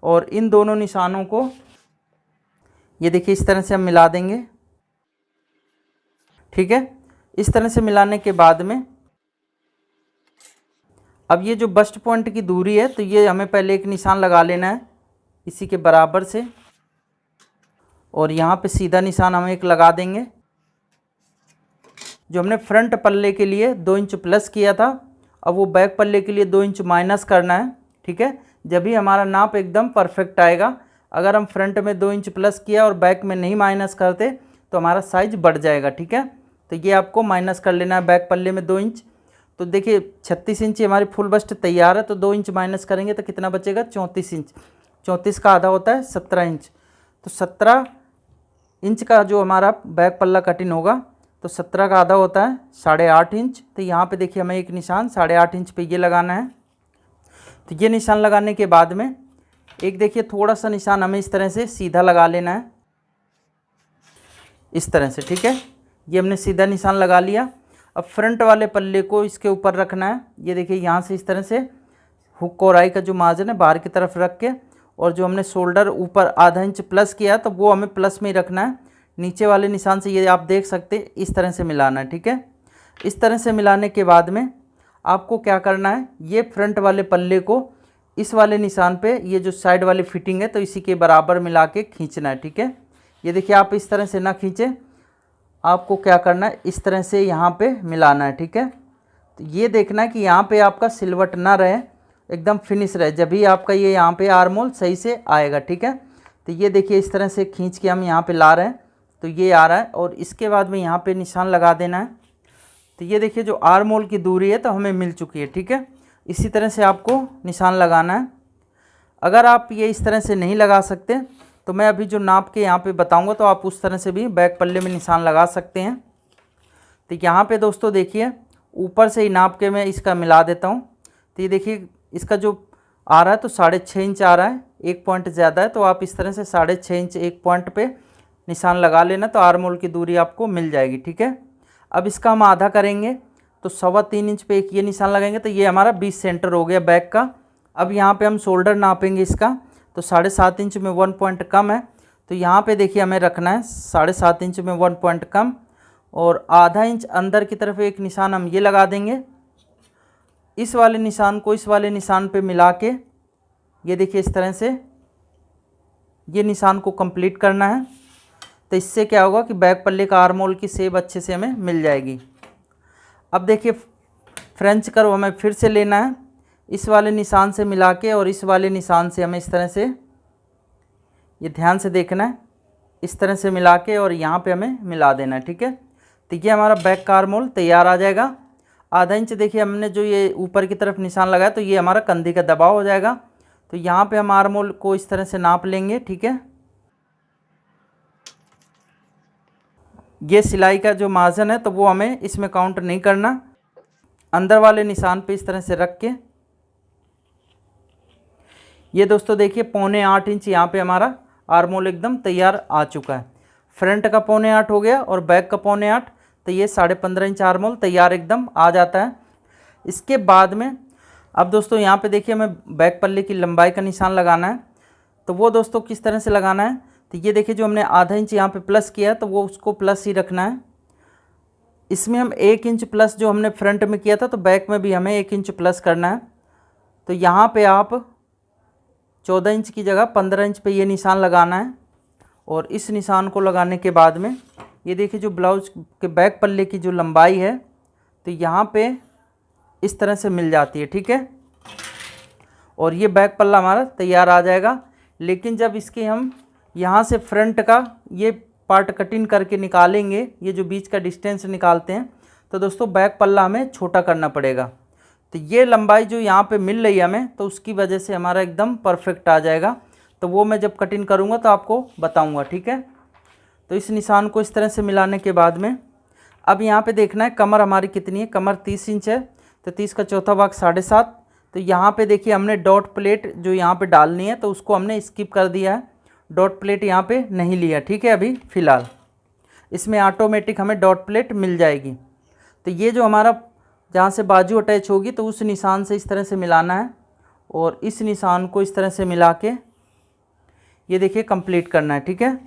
और इन दोनों निशानों को ये देखिए इस तरह से हम मिला देंगे। ठीक है, इस तरह से मिलाने के बाद में अब ये जो बस्ट पॉइंट की दूरी है तो ये हमें पहले एक निशान लगा लेना है इसी के बराबर से और यहाँ पे सीधा निशान हम एक लगा देंगे। जो हमने फ्रंट पल्ले के लिए 2 इंच प्लस किया था, अब वो बैक पल्ले के लिए 2 इंच माइनस करना है। ठीक है, जब भी हमारा नाप एकदम परफेक्ट आएगा। अगर हम फ्रंट में 2 इंच प्लस किया और बैक में नहीं माइनस करते तो हमारा साइज बढ़ जाएगा। ठीक है, तो ये आपको माइनस कर लेना है बैक पल्ले में 2 इंच। तो देखिए 36 इंच हमारी फुल बस्ट तैयार है, तो 2 इंच माइनस करेंगे तो कितना बचेगा, 34 इंच। 34 का आधा होता है 17 इंच। तो 17 इंच का जो हमारा बैक पल्ला कटिंग होगा तो 17 का आधा होता है 8.5 इंच। तो यहाँ पे देखिए हमें एक निशान 8.5 इंच पे ये लगाना है। तो ये निशान लगाने के बाद में एक देखिए थोड़ा सा निशान हमें इस तरह से सीधा लगा लेना है, इस तरह से। ठीक है, ये हमने सीधा निशान लगा लिया। अब फ्रंट वाले पल्ले को इसके ऊपर रखना है। ये देखिए यहाँ से इस तरह से हुक और आई का जो मार्जिन है बाहर की तरफ रख के, और जो हमने शोल्डर ऊपर आधा इंच प्लस किया तो वो हमें प्लस में ही रखना है। नीचे वाले निशान से ये आप देख सकते हैं इस तरह से मिलाना है। ठीक है, इस तरह से मिलाने के बाद में आपको क्या करना है, ये फ्रंट वाले पल्ले को इस वाले निशान पे ये जो साइड वाली फिटिंग है तो इसी के बराबर मिला के खींचना है। ठीक है, ये देखिए आप इस तरह से ना खींचें, आपको क्या करना है इस तरह से यहाँ पे मिलाना है। ठीक है, तो ये देखना है कि यहाँ पे आपका सिलवट ना रहे, एकदम फिनिश रहे, जब भी आपका ये यहाँ पे आर्म होल सही से आएगा। ठीक है, तो ये देखिए इस तरह से खींच के हम यहाँ पे ला रहे हैं तो ये आ रहा है और इसके बाद में यहाँ पे निशान लगा देना है। तो ये देखिए जो आर्म होल की दूरी है तो हमें मिल चुकी है। ठीक है, इसी तरह से आपको निशान लगाना है। अगर आप ये इस तरह से नहीं लगा सकते तो मैं अभी जो नाप के यहाँ पे बताऊँगा तो आप उस तरह से भी बैक पल्ले में निशान लगा सकते हैं। तो यहाँ पे दोस्तों देखिए ऊपर से ही नाप के मैं इसका मिला देता हूँ। तो ये देखिए इसका जो आ रहा है तो 6.5 इंच आ रहा है, 1 पॉइंट ज़्यादा है, तो आप इस तरह से 6.5 इंच 1 पॉइंट पे निशान लगा लेना तो आर्म होल की दूरी आपको मिल जाएगी। ठीक है, अब इसका हम आधा करेंगे तो 3.25 इंच पे एक ये निशान लगाएंगे तो ये हमारा 20 सेंटर हो गया बैक का। अब यहाँ पे हम शोल्डर नापेंगे इसका, तो 7.5 इंच में 1 पॉइंट कम है, तो यहाँ पे देखिए हमें रखना है 7.5 इंच में 1 पॉइंट कम और आधा इंच अंदर की तरफ एक निशान हम ये लगा देंगे। इस वाले निशान को इस वाले निशान पे मिला के ये देखिए इस तरह से ये निशान को कंप्लीट करना है। तो इससे क्या होगा कि बैक पल्ले का आर्म होल की शेप अच्छे से हमें मिल जाएगी। अब देखिए फ्रेंच कर्व हमें फिर से लेना है, इस वाले निशान से मिला के और इस वाले निशान से हमें इस तरह से, ये ध्यान से देखना है, इस तरह से मिला के और यहाँ पे हमें मिला देना है। ठीक है, तो ये हमारा बैक का आर्म होल तैयार आ जाएगा। आधा इंच देखिए हमने जो ये ऊपर की तरफ निशान लगाया तो ये हमारा कंधे का दबाव हो जाएगा। तो यहाँ पे हम आर्म होल को इस तरह से नाप लेंगे। ठीक है, ये सिलाई का जो मार्जिन है तो वो हमें इसमें काउंट नहीं करना। अंदर वाले निशान पे इस तरह से रख के ये दोस्तों देखिए 7.25 इंच यहाँ पे हमारा आर्म होल एकदम तैयार आ चुका है। फ्रंट का 7.25 हो गया और बैक का 7.25, तो ये 15.5 इंच आर्म होल तैयार एकदम आ जाता है। इसके बाद में अब दोस्तों यहाँ पे देखिए हमें बैक पल्ले की लंबाई का निशान लगाना है। तो वो दोस्तों किस तरह से लगाना है, तो ये देखिए जो हमने आधा इंच यहाँ पे प्लस किया तो वो उसको प्लस ही रखना है। इसमें हम 1 इंच प्लस जो हमने फ्रंट में किया था तो बैक में भी हमें 1 इंच प्लस करना है। तो यहाँ पे आप 14 इंच की जगह 15 इंच पे ये निशान लगाना है। और इस निशान को लगाने के बाद में ये देखिए जो ब्लाउज के बैक पल्ले की जो लंबाई है तो यहाँ पे इस तरह से मिल जाती है, ठीक है। और ये बैक पल्ला हमारा तैयार आ जाएगा। लेकिन जब इसके हम यहाँ से फ्रंट का ये पार्ट कटिंग करके निकालेंगे, ये जो बीच का डिस्टेंस निकालते हैं, तो दोस्तों बैक पल्ला हमें छोटा करना पड़ेगा। तो ये लंबाई जो यहाँ पे मिल रही है हमें, तो उसकी वजह से हमारा एकदम परफेक्ट आ जाएगा। तो वो मैं जब कटिंग करूँगा तो आपको बताऊँगा, ठीक है। तो इस निशान को इस तरह से मिलाने के बाद में अब यहाँ पे देखना है कमर हमारी कितनी है। कमर 30 इंच है, तो 30 का चौथा भाग 7.5। तो यहाँ पे देखिए हमने डॉट प्लेट जो यहाँ पे डालनी है तो उसको हमने स्किप कर दिया है, डॉट प्लेट यहाँ पे नहीं लिया, ठीक है। अभी फ़िलहाल इसमें ऑटोमेटिक हमें डॉट प्लेट मिल जाएगी। तो ये जो हमारा जहाँ से बाजू अटैच होगी तो उस निशान से इस तरह से मिलाना है और इस निशान को इस तरह से मिला के ये देखिए कंप्लीट करना है, ठीक है।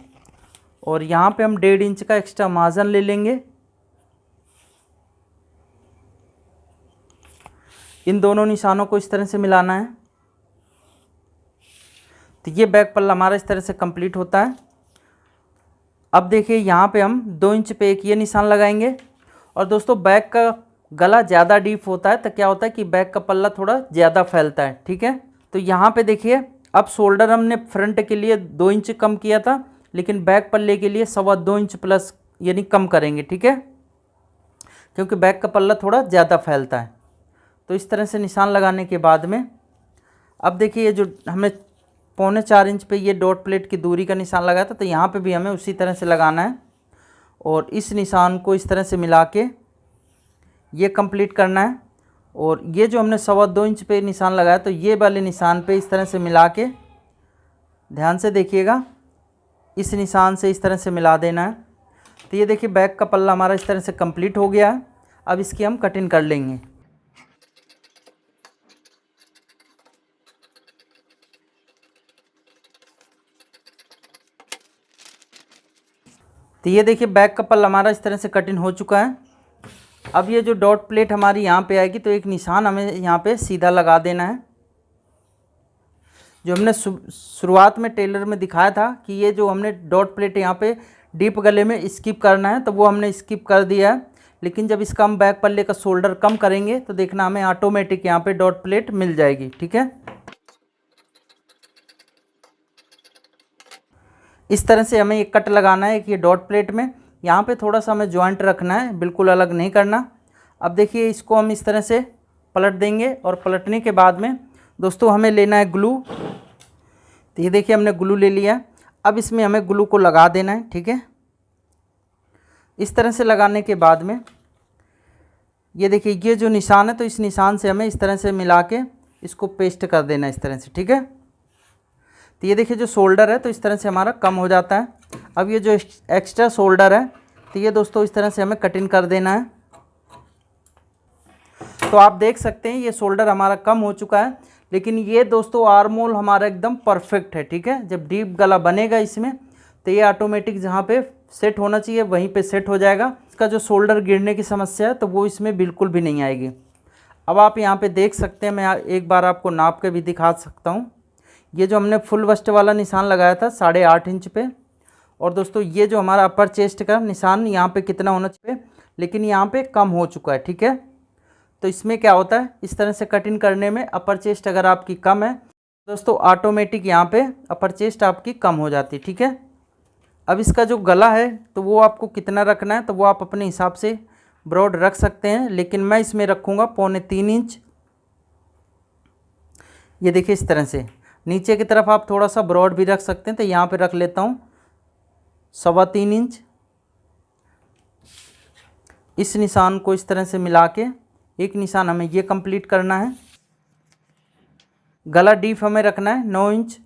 और यहाँ पे हम 1.5 इंच का एक्स्ट्रा मार्जिन ले लेंगे। इन दोनों निशानों को इस तरह से मिलाना है। तो ये बैक पल्ला हमारा इस तरह से कंप्लीट होता है। अब देखिए यहाँ पे हम 2 इंच पे एक ये निशान लगाएंगे। और दोस्तों बैक का गला ज़्यादा डीप होता है तो क्या होता है कि बैक का पल्ला थोड़ा ज़्यादा फैलता है, ठीक है। तो यहाँ पे देखिए अब शोल्डर हमने फ्रंट के लिए 2 इंच कम किया था, लेकिन बैक पल्ले के लिए 2.25 इंच प्लस यानी कम करेंगे, ठीक है, क्योंकि बैक का पल्ला थोड़ा ज़्यादा फैलता है। तो इस तरह से निशान लगाने के बाद में अब देखिए ये जो हमें 3.25 इंच पे ये डॉट प्लेट की दूरी का निशान लगाया था, तो यहाँ पे भी हमें उसी तरह से लगाना है। और इस निशान को इस तरह से मिला के ये कंप्लीट करना है। और ये जो हमने 2.25 इंच पे निशान लगाया तो ये वाले निशान पे इस तरह से मिला के, ध्यान से देखिएगा, इस निशान से इस तरह से मिला देना है। तो ये देखिए बैक का पल्ला हमारा इस तरह से कंप्लीट हो गया है। अब इसकी हम कटिंग कर लेंगे। तो ये देखिए बैक का पल्ला हमारा इस तरह से कटिंग हो चुका है। अब ये जो डॉट प्लेट हमारी यहाँ पे आएगी तो एक निशान हमें यहाँ पे सीधा लगा देना है। जो हमने शुरुआत में टेलर में दिखाया था कि ये जो हमने डॉट प्लेट यहाँ पे डीप गले में स्किप करना है, तो वो हमने स्किप कर दिया है। लेकिन जब इसका हम बैक पल्ले का शोल्डर कम करेंगे तो देखना हमें ऑटोमेटिक यहाँ पे डॉट प्लेट मिल जाएगी, ठीक है। इस तरह से हमें एक कट लगाना है कि ये डॉट प्लेट में यहाँ पे थोड़ा सा हमें जॉइंट रखना है, बिल्कुल अलग नहीं करना। अब देखिए इसको हम इस तरह से पलट देंगे और पलटने के बाद में दोस्तों हमें लेना है ग्लू। तो ये देखिए हमने ग्लू ले लिया। अब इसमें हमें ग्लू को लगा देना है, ठीक है। इस तरह से लगाने के बाद में ये देखिए ये जो निशान है तो इस निशान से हमें इस तरह से मिला के इसको पेस्ट कर देना है इस तरह से, ठीक है। तो ये देखिए जो शोल्डर है तो इस तरह से हमारा कम हो जाता है। अब ये जो एक्स्ट्रा शोल्डर है तो ये दोस्तों इस तरह से हमें कटिंग कर देना है। तो आप देख सकते हैं ये शोल्डर हमारा कम हो चुका है, लेकिन ये दोस्तों आर्म होल हमारा एकदम परफेक्ट है, ठीक है। जब डीप गला बनेगा इसमें तो ये ऑटोमेटिक जहाँ पे सेट होना चाहिए वहीं पे सेट हो जाएगा। इसका जो शोल्डर गिरने की समस्या है तो वो इसमें बिल्कुल भी नहीं आएगी। अब आप यहाँ पे देख सकते हैं, मैं एक बार आपको नाप के भी दिखा सकता हूँ। ये जो हमने फुल वस्ट वाला निशान लगाया था 8.5 इंच पे, और दोस्तों ये जो हमारा अपर चेस्ट का निशान यहाँ पे कितना होना चाहिए, लेकिन यहाँ पे कम हो चुका है, ठीक है। तो इसमें क्या होता है, इस तरह से कटिंग करने में अपर चेस्ट अगर आपकी कम है दोस्तों ऑटोमेटिक यहाँ पे अपर चेस्ट आपकी कम हो जाती है, ठीक है। अब इसका जो गला है तो वो आपको कितना रखना है तो वो आप अपने हिसाब से ब्रॉड रख सकते हैं, लेकिन मैं इसमें रखूँगा 3.25 इंच। ये देखिए इस तरह से नीचे की तरफ आप थोड़ा सा ब्रॉड भी रख सकते हैं, तो यहाँ पे रख लेता हूँ 3.25 इंच। इस निशान को इस तरह से मिला के एक निशान हमें ये कंप्लीट करना है। गला डीप हमें रखना है 9 इंच,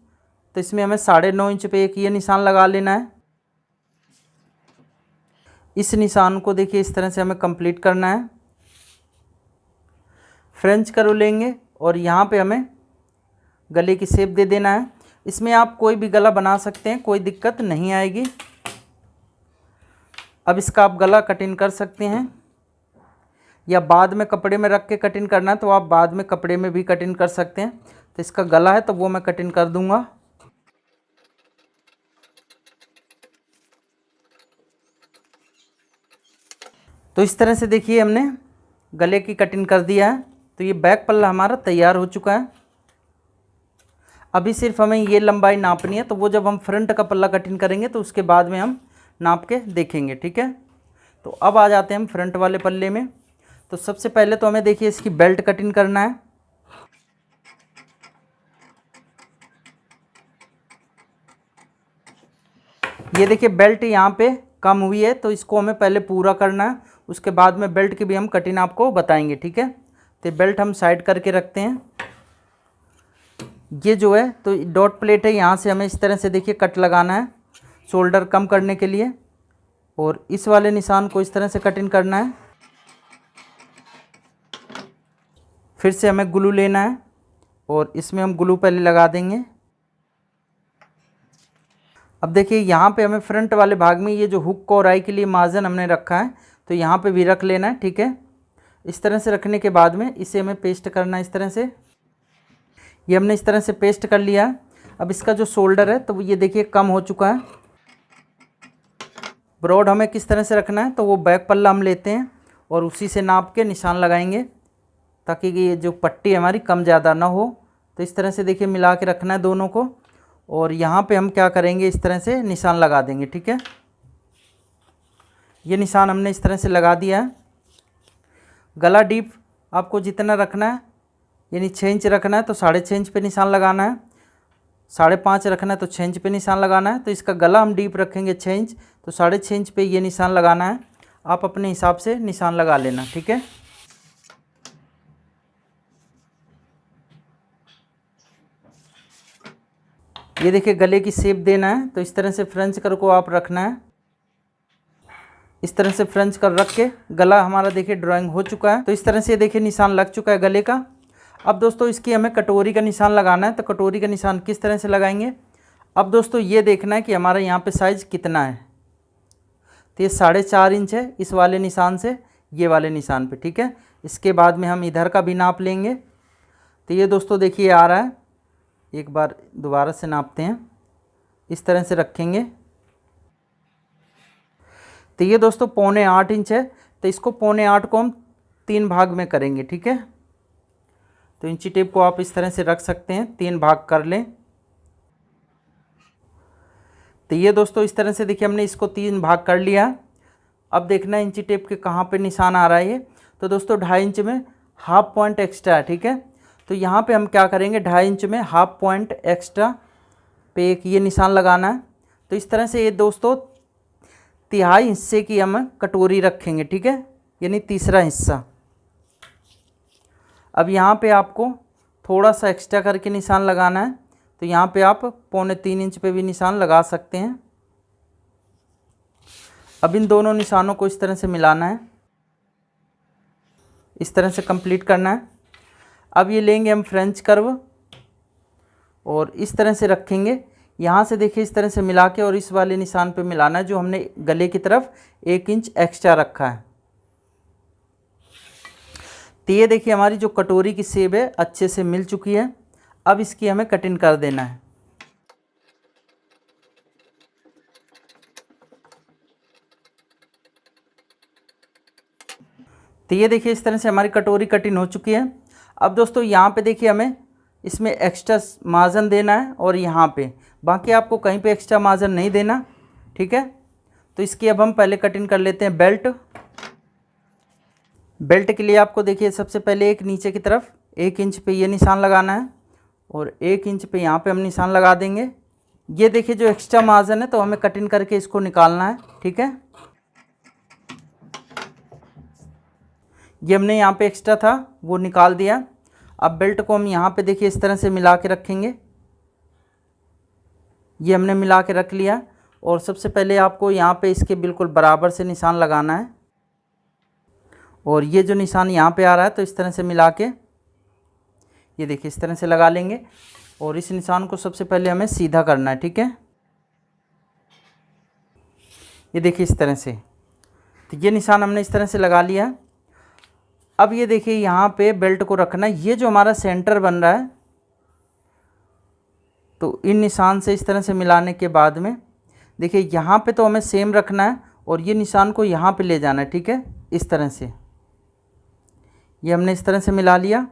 तो इसमें हमें 9.5 इंच पे एक ये निशान लगा लेना है। इस निशान को देखिए इस तरह से हमें कंप्लीट करना है। फ्रेंच कर्व लेंगे और यहाँ पे हमें गले की शेप दे देना है। इसमें आप कोई भी गला बना सकते हैं, कोई दिक्कत नहीं आएगी। अब इसका आप गला कटिंग कर सकते हैं, या बाद में कपड़े में रख के कटिंग करना है तो आप बाद में कपड़े में भी कटिंग कर सकते हैं। तो इसका गला है तो वो मैं कटिंग कर दूंगा। तो इस तरह से देखिए हमने गले की कटिंग कर दिया है। तो ये बैक पल्ला हमारा तैयार हो चुका है। अभी सिर्फ हमें ये लंबाई नापनी है, तो वो जब हम फ्रंट का पल्ला कटिंग करेंगे तो उसके बाद में हम नाप के देखेंगे, ठीक है। तो अब आ जाते हैं हम फ्रंट वाले पल्ले में। तो सबसे पहले तो हमें देखिए इसकी बेल्ट कटिंग करना है। ये देखिए बेल्ट यहाँ पे कम हुई है, तो इसको हमें पहले पूरा करना है, उसके बाद में बेल्ट की भी हम कटिंग आपको बताएंगे, ठीक है। तो बेल्ट हम साइड करके रखते हैं। ये जो है तो डॉट प्लेट है, यहाँ से हमें इस तरह से देखिए कट लगाना है शोल्डर कम करने के लिए, और इस वाले निशान को इस तरह से कटिंग करना है। फिर से हमें ग्लू लेना है और इसमें हम ग्लू पहले लगा देंगे। अब देखिए यहाँ पे हमें फ्रंट वाले भाग में ये जो हुक और आई के लिए मार्जिन हमने रखा है, तो यहाँ पे भी रख लेना है, ठीक है। इस तरह से रखने के बाद में इसे हमें पेस्ट करना है इस तरह से। ये हमने इस तरह से पेस्ट कर लिया है। अब इसका जो शोल्डर है तो ये देखिए कम हो चुका है। ब्रॉड हमें किस तरह से रखना है, तो वो बैक पल्ला हम लेते हैं और उसी से नाप के निशान लगाएंगे, ताकि ये जो पट्टी हमारी कम ज़्यादा ना हो। तो इस तरह से देखिए मिला के रखना है दोनों को, और यहाँ पे हम क्या करेंगे, इस तरह से निशान लगा देंगे, ठीक है। ये निशान हमने इस तरह से लगा दिया है। गला डीप आपको जितना रखना है, यानी 6 इंच रखना है तो 6.5 इंच पे निशान लगाना है, 5.5 रखना है तो 6 इंच पे निशान लगाना है। तो इसका गला हम डीप रखेंगे 6 इंच, तो 6.5 इंच पे ये निशान लगाना है। आप अपने हिसाब से निशान लगा लेना, ठीक है। ये देखिए गले की शेप देना है, तो इस तरह से फ्रेंच कर को आप रखना है। इस तरह से फ्रेंच कर रख के गला हमारा देखिए ड्राइंग हो चुका है। तो इस तरह से देखिए निशान लग चुका है गले का। अब दोस्तों इसकी हमें कटोरी का निशान लगाना है। तो कटोरी का निशान किस तरह से लगाएंगे, अब दोस्तों ये देखना है कि हमारा यहाँ पे साइज़ कितना है। तो ये 4.5 इंच है इस वाले निशान से ये वाले निशान पे, ठीक है। इसके बाद में हम इधर का भी नाप लेंगे। तो ये दोस्तों देखिए आ रहा है, एक बार दोबारा से नापते हैं, इस तरह से रखेंगे। तो ये दोस्तों 7.25 इंच है, तो इसको 7.25 को हम 3 भाग में करेंगे, ठीक है। तो इंची टेप को आप इस तरह से रख सकते हैं, 3 भाग कर लें। तो ये दोस्तों इस तरह से देखिए हमने इसको 3 भाग कर लिया। अब देखना है इंची टेप के कहाँ पे निशान आ रहा है ये। तो दोस्तों 2.5 इंच में हाफ पॉइंट एक्स्ट्रा है, ठीक है। तो यहाँ पे हम क्या करेंगे, 2.5 इंच में हाफ पॉइंट एक्स्ट्रा पे एक ये निशान लगाना है। तो इस तरह से ये दोस्तों 1/3 हिस्से की हम कटोरी रखेंगे, ठीक है, यानी तीसरा हिस्सा। अब यहाँ पे आपको थोड़ा सा एक्स्ट्रा करके निशान लगाना है। तो यहाँ पे आप 3.25 इंच पे भी निशान लगा सकते हैं। अब इन दोनों निशानों को इस तरह से मिलाना है, इस तरह से कंप्लीट करना है। अब ये लेंगे हम फ्रेंच कर्व और इस तरह से रखेंगे। यहाँ से देखिए इस तरह से मिला के और इस वाले निशान पे मिलाना है जो हमने गले की तरफ 1 इंच एक्स्ट्रा रखा है। तो ये देखिए हमारी जो कटोरी की शेप है अच्छे से मिल चुकी है। अब इसकी हमें कटिंग कर देना है। तो ये देखिए इस तरह से हमारी कटोरी कटिंग हो चुकी है। अब दोस्तों यहाँ पे देखिए हमें इसमें एक्स्ट्रा मार्जिन देना है और यहाँ पे, बाकी आपको कहीं पे एक्स्ट्रा मार्जिन नहीं देना, ठीक है। तो इसकी अब हम पहले कटिंग कर लेते हैं बेल्ट। बेल्ट के लिए आपको देखिए सबसे पहले एक नीचे की तरफ 1 इंच पे ये निशान लगाना है और 1 इंच पे यहाँ पे हम निशान लगा देंगे। ये देखिए जो एक्स्ट्रा मार्जिन है तो हमें कटिंग करके इसको निकालना है, ठीक है। ये हमने यहाँ पे एक्स्ट्रा था वो निकाल दिया। अब बेल्ट को हम यहाँ पे देखिए इस तरह से मिला के रखेंगे। ये हमने मिला के रख लिया और सबसे पहले आपको यहाँ पे इसके बिल्कुल बराबर से निशान लगाना है और ये जो निशान यहाँ पे आ रहा है तो इस तरह से मिला के ये देखिए इस तरह से लगा लेंगे। और इस निशान को सबसे पहले हमें सीधा करना है, ठीक है। ये देखिए इस तरह से, तो ये निशान हमने इस तरह से लगा लिया। अब ये देखिए यहाँ पे बेल्ट को रखना है, ये जो हमारा सेंटर बन रहा है, तो इन निशान से इस तरह से मिलाने के बाद में देखिए यहाँ पे तो हमें सेम रखना है और ये निशान को यहाँ पे ले जाना है, ठीक है। इस तरह से ये हमने इस तरह से मिला लिया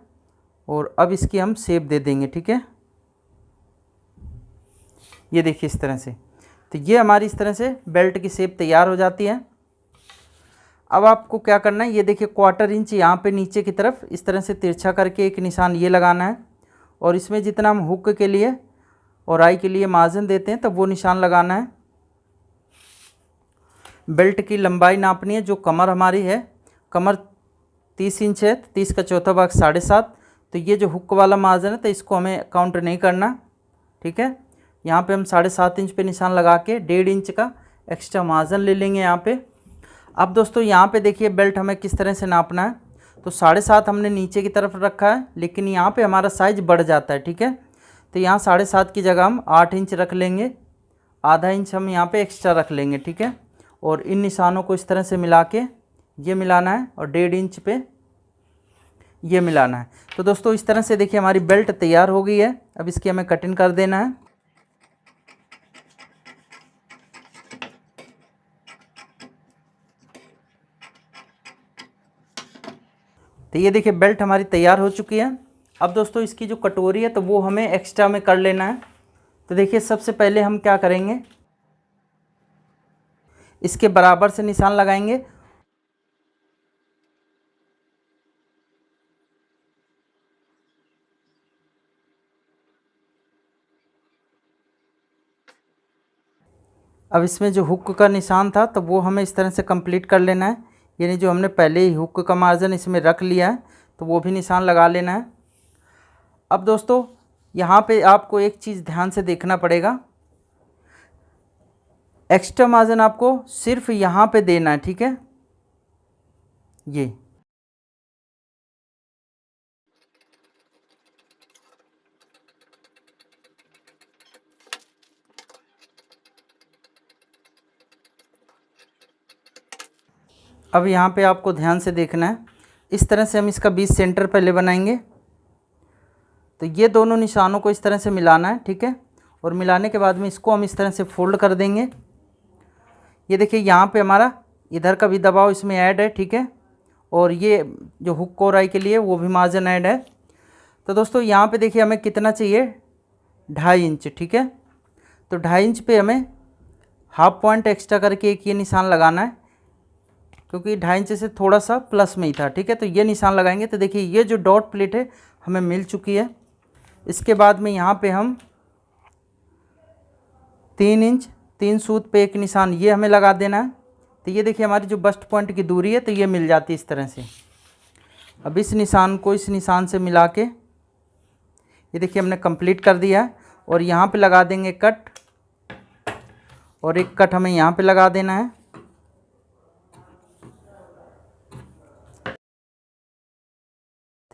और अब इसकी हम शेप दे देंगे, ठीक है। ये देखिए इस तरह से, तो ये हमारी इस तरह से बेल्ट की शेप तैयार हो जाती है। अब आपको क्या करना है, ये देखिए 1/4 इंच यहाँ पे नीचे की तरफ इस तरह से तिरछा करके एक निशान ये लगाना है और इसमें जितना हम हुक के लिए और आई के लिए मार्जिन देते हैं तब वो निशान लगाना है। बेल्ट की लंबाई नापनी है, जो कमर हमारी है, कमर 30 इंच है, 30 का चौथा भाग 7.5। तो ये जो हुक वाला मार्जिन है तो इसको हमें काउंट नहीं करना, ठीक है। यहाँ पे हम 7.5 इंच पे निशान लगा के 1.5 इंच का एक्स्ट्रा मार्जिन ले लेंगे यहाँ पे। अब दोस्तों यहाँ पे देखिए बेल्ट हमें किस तरह से नापना है, तो 7.5 हमने नीचे की तरफ रखा है, लेकिन यहाँ पे हमारा साइज बढ़ जाता है, ठीक है। तो यहाँ 7.5 की जगह हम 8 इंच रख लेंगे, आधा इंच हम यहाँ पे एक्स्ट्रा रख लेंगे, ठीक है। और इन निशानों को इस तरह से मिला के ये मिलाना है और 1.5 इंच पे ये मिलाना है। तो दोस्तों इस तरह से देखिए हमारी बेल्ट तैयार हो गई है। अब इसकी हमें कटिंग कर देना है। तो ये देखिए बेल्ट हमारी तैयार हो चुकी है। अब दोस्तों इसकी जो कटोरी है तो वो हमें एक्स्ट्रा में कर लेना है। तो देखिए सबसे पहले हम क्या करेंगे, इसके बराबर से निशान लगाएंगे। अब इसमें जो हुक का निशान था तो वो हमें इस तरह से कंप्लीट कर लेना है, यानी जो हमने पहले ही हुक का मार्जिन इसमें रख लिया है तो वो भी निशान लगा लेना है। अब दोस्तों यहाँ पे आपको एक चीज़ ध्यान से देखना पड़ेगा, एक्स्ट्रा मार्जिन आपको सिर्फ यहाँ पे देना है, ठीक है। ये अब यहाँ पे आपको ध्यान से देखना है, इस तरह से हम इसका बीच सेंटर पहले बनाएंगे। तो ये दोनों निशानों को इस तरह से मिलाना है, ठीक है। और मिलाने के बाद में इसको हम इस तरह से फोल्ड कर देंगे। ये देखिए यहाँ पे हमारा इधर का भी दबाव इसमें ऐड है, ठीक है। और ये जो हुक और आई के लिए वो भी मार्जिन ऐड है। तो दोस्तों यहाँ पे देखिए हमें कितना चाहिए, 2.5 इंच, ठीक है। तो 2.5 इंच पे हमें हाफ पॉइंट एक्स्ट्रा करके एक ये निशान लगाना है, क्योंकि 2.5 इंच से थोड़ा सा प्लस में ही था, ठीक है। तो ये निशान लगाएंगे। तो देखिए ये जो डॉट प्लेट है हमें मिल चुकी है। इसके बाद में यहाँ पे हम 3 इंच 3 सूत पे एक निशान ये हमें लगा देना है। तो ये देखिए हमारी जो बस्ट पॉइंट की दूरी है तो ये मिल जाती है इस तरह से। अब इस निशान को इस निशान से मिला के ये देखिए हमने कंप्लीट कर दिया है। और यहाँ पे लगा देंगे कट, और एक कट हमें यहाँ पे लगा देना है।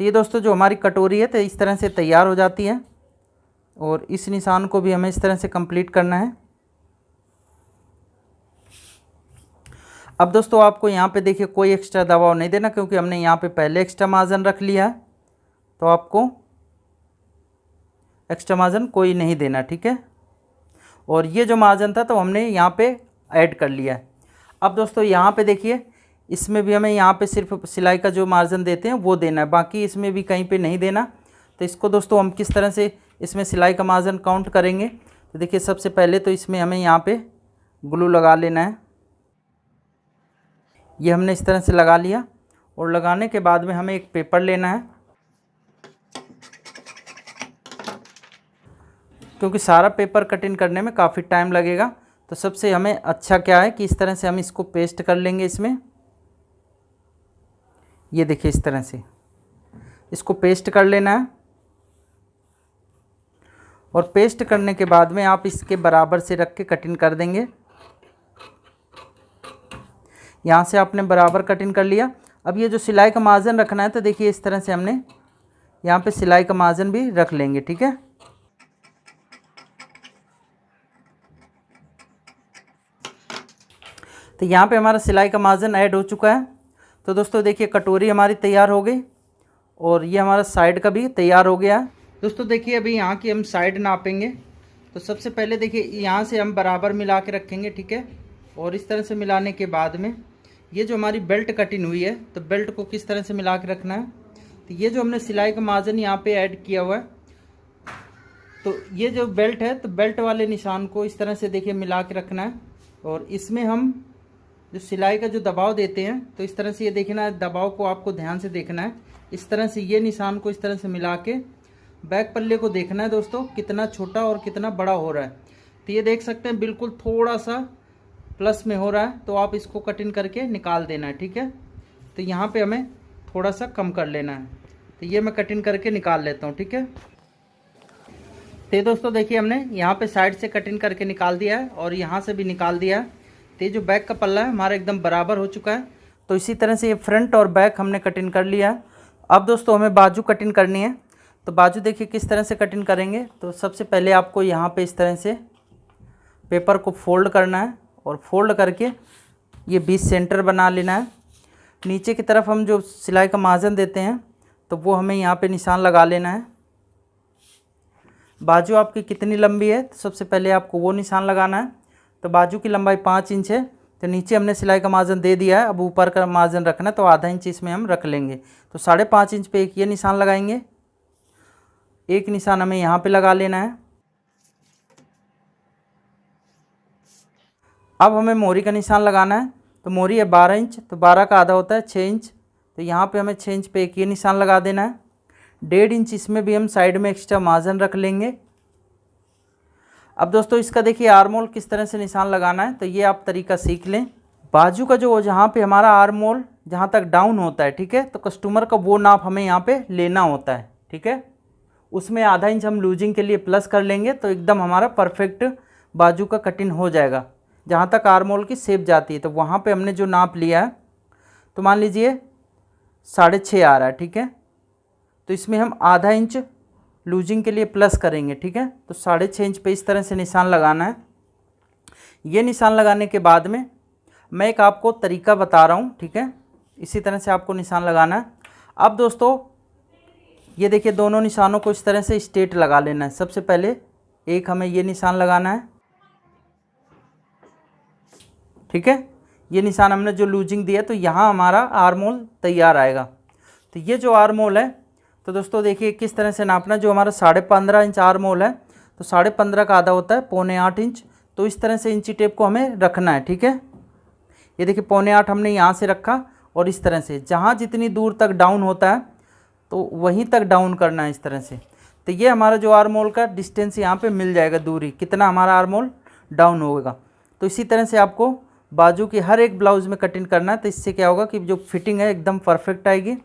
तो ये दोस्तों जो हमारी कटोरी है तो इस तरह से तैयार हो जाती है। और इस निशान को भी हमें इस तरह से कंप्लीट करना है। अब दोस्तों आपको यहाँ पे देखिए कोई एक्स्ट्रा दबाव नहीं देना, क्योंकि हमने यहाँ पे पहले एक्स्ट्रा मार्जिन रख लिया है, तो आपको एक्स्ट्रा मार्जिन कोई नहीं देना, ठीक है। और ये जो मार्जिन था तो हमने यहाँ पे ऐड कर लिया है। अब दोस्तों यहाँ पे देखिए इसमें भी हमें यहाँ पे सिर्फ सिलाई का जो मार्जिन देते हैं वो देना है, बाकी इसमें भी कहीं पे नहीं देना। तो इसको दोस्तों हम किस तरह से इसमें सिलाई का मार्जिन काउंट करेंगे, तो देखिए सबसे पहले तो इसमें हमें यहाँ पे ग्लू लगा लेना है। ये हमने इस तरह से लगा लिया। और लगाने के बाद में हमें एक पेपर लेना है, क्योंकि सारा पेपर कटिंग करने में काफ़ी टाइम लगेगा। तो सबसे हमें अच्छा क्या है कि इस तरह से हम इसको पेस्ट कर लेंगे इसमें। ये देखिए इस तरह से इसको पेस्ट कर लेना है। और पेस्ट करने के बाद में आप इसके बराबर से रख के कटिंग कर देंगे। यहाँ से आपने बराबर कटिंग कर लिया। अब ये जो सिलाई का मार्जिन रखना है तो देखिए इस तरह से हमने यहाँ पे सिलाई का मार्जिन भी रख लेंगे, ठीक है। तो यहाँ पे हमारा सिलाई का मार्जिन ऐड हो चुका है। तो दोस्तों देखिए कटोरी हमारी तैयार हो गई और ये हमारा साइड का भी तैयार हो गया। दोस्तों देखिए अभी यहाँ की हम साइड नापेंगे। तो सबसे पहले देखिए यहाँ से हम बराबर मिला के रखेंगे, ठीक है। और इस तरह से मिलाने के बाद में ये जो हमारी बेल्ट कटिंग हुई है, तो बेल्ट को किस तरह से मिला के रखना है। तो ये जो हमने सिलाई का मार्जिन यहाँ पे ऐड किया हुआ है, तो ये जो बेल्ट है तो बेल्ट वाले निशान को इस तरह से देखिए मिला के रखना है। और इसमें हम जो सिलाई का जो दबाव देते हैं, तो इस तरह से ये देखना है, दबाव को आपको ध्यान से देखना है। इस तरह से ये निशान को इस तरह से मिला के बैक पल्ले को देखना है दोस्तों कितना छोटा और कितना बड़ा हो रहा है। तो ये देख सकते हैं बिल्कुल थोड़ा सा प्लस में हो रहा है, तो आप इसको कटिंग करके निकाल देना है, ठीक है। तो यहाँ पे हमें थोड़ा सा कम कर लेना है। तो ये मैं कटिंग करके निकाल लेता हूँ, ठीक है। तो दोस्तों देखिए हमने यहाँ पे साइड से कटिंग करके निकाल दिया है और यहाँ से भी निकाल दिया है। तो ये जो बैक का पल्ला है हमारा एकदम बराबर हो चुका है। तो इसी तरह से ये फ्रंट और बैक हमने कटिंग कर लिया है। अब दोस्तों हमें बाजू कटिंग करनी है। तो बाजू देखिए किस तरह से कटिंग करेंगे। तो सबसे पहले आपको यहाँ पे इस तरह से पेपर को फोल्ड करना है और फोल्ड करके ये बीच सेंटर बना लेना है। नीचे की तरफ हम जो सिलाई का मार्जिन देते हैं तो वो हमें यहाँ पे निशान लगा लेना है। बाजू आपकी कितनी लंबी है, तो सबसे पहले आपको वो निशान लगाना है। तो बाजू की लंबाई 5 इंच है। तो नीचे हमने सिलाई का मार्जिन दे दिया है, अब ऊपर का मार्जिन रखना है, तो आधा इंच इसमें हम रख लेंगे। तो 5.5 इंच पे एक ये निशान लगाएंगे, एक निशान हमें यहाँ पे लगा लेना है। अब हमें मोरी का निशान लगाना है। तो मोरी है 12 इंच, तो 12 का आधा होता है 6 इंच। तो यहाँ पे हमें 6 इंच पे एक ये निशान लगा देना है। 1.5 इंच इसमें भी हम साइड में एक्स्ट्रा मार्जिन रख लेंगे। अब दोस्तों इसका देखिए आर्म होल किस तरह से निशान लगाना है, तो ये आप तरीका सीख लें। बाजू का जो जहाँ पे हमारा आर्म होल जहाँ तक डाउन होता है, ठीक है, तो कस्टमर का वो नाप हमें यहाँ पे लेना होता है, ठीक है। उसमें आधा इंच हम लूजिंग के लिए प्लस कर लेंगे, तो एकदम हमारा परफेक्ट बाजू का कटिंग हो जाएगा। जहाँ तक आर्म होल की शेप जाती है, तो वहाँ पे हमने जो नाप लिया है, तो मान लीजिए 6.5 आ रहा है, ठीक है। तो इसमें हम आधा इंच लूजिंग के लिए प्लस करेंगे, ठीक है। तो 6.5 इंच पे इस तरह से निशान लगाना है। ये निशान लगाने के बाद में मैं एक आपको तरीका बता रहा हूँ, ठीक है। इसी तरह से आपको निशान लगाना है। अब दोस्तों ये देखिए दोनों निशानों को इस तरह से स्ट्रेट लगा लेना है। सबसे पहले एक हमें ये निशान लगाना है, ठीक है। ये निशान हमने जो लूजिंग दिया, तो यहाँ हमारा आर्म होल तैयार आएगा। तो ये जो आर्म होल है, तो दोस्तों देखिए किस तरह से नापना। जो हमारा 15.5 इंच आर्म होल है, तो 15.5 का आधा होता है 7.25 इंच। तो इस तरह से इंची टेप को हमें रखना है, ठीक है। ये देखिए 7.25 हमने यहाँ से रखा और इस तरह से जहाँ जितनी दूर तक डाउन होता है तो वहीं तक डाउन करना है इस तरह से। तो ये हमारा जो आर्म होल का डिस्टेंस यहाँ पे मिल जाएगा, दूरी कितना हमारा आर्म होल डाउन होगा। तो इसी तरह से आपको बाजू की हर एक ब्लाउज़ में कटिंग करना है। तो इससे क्या होगा कि जो फिटिंग है एकदम परफेक्ट आएगी।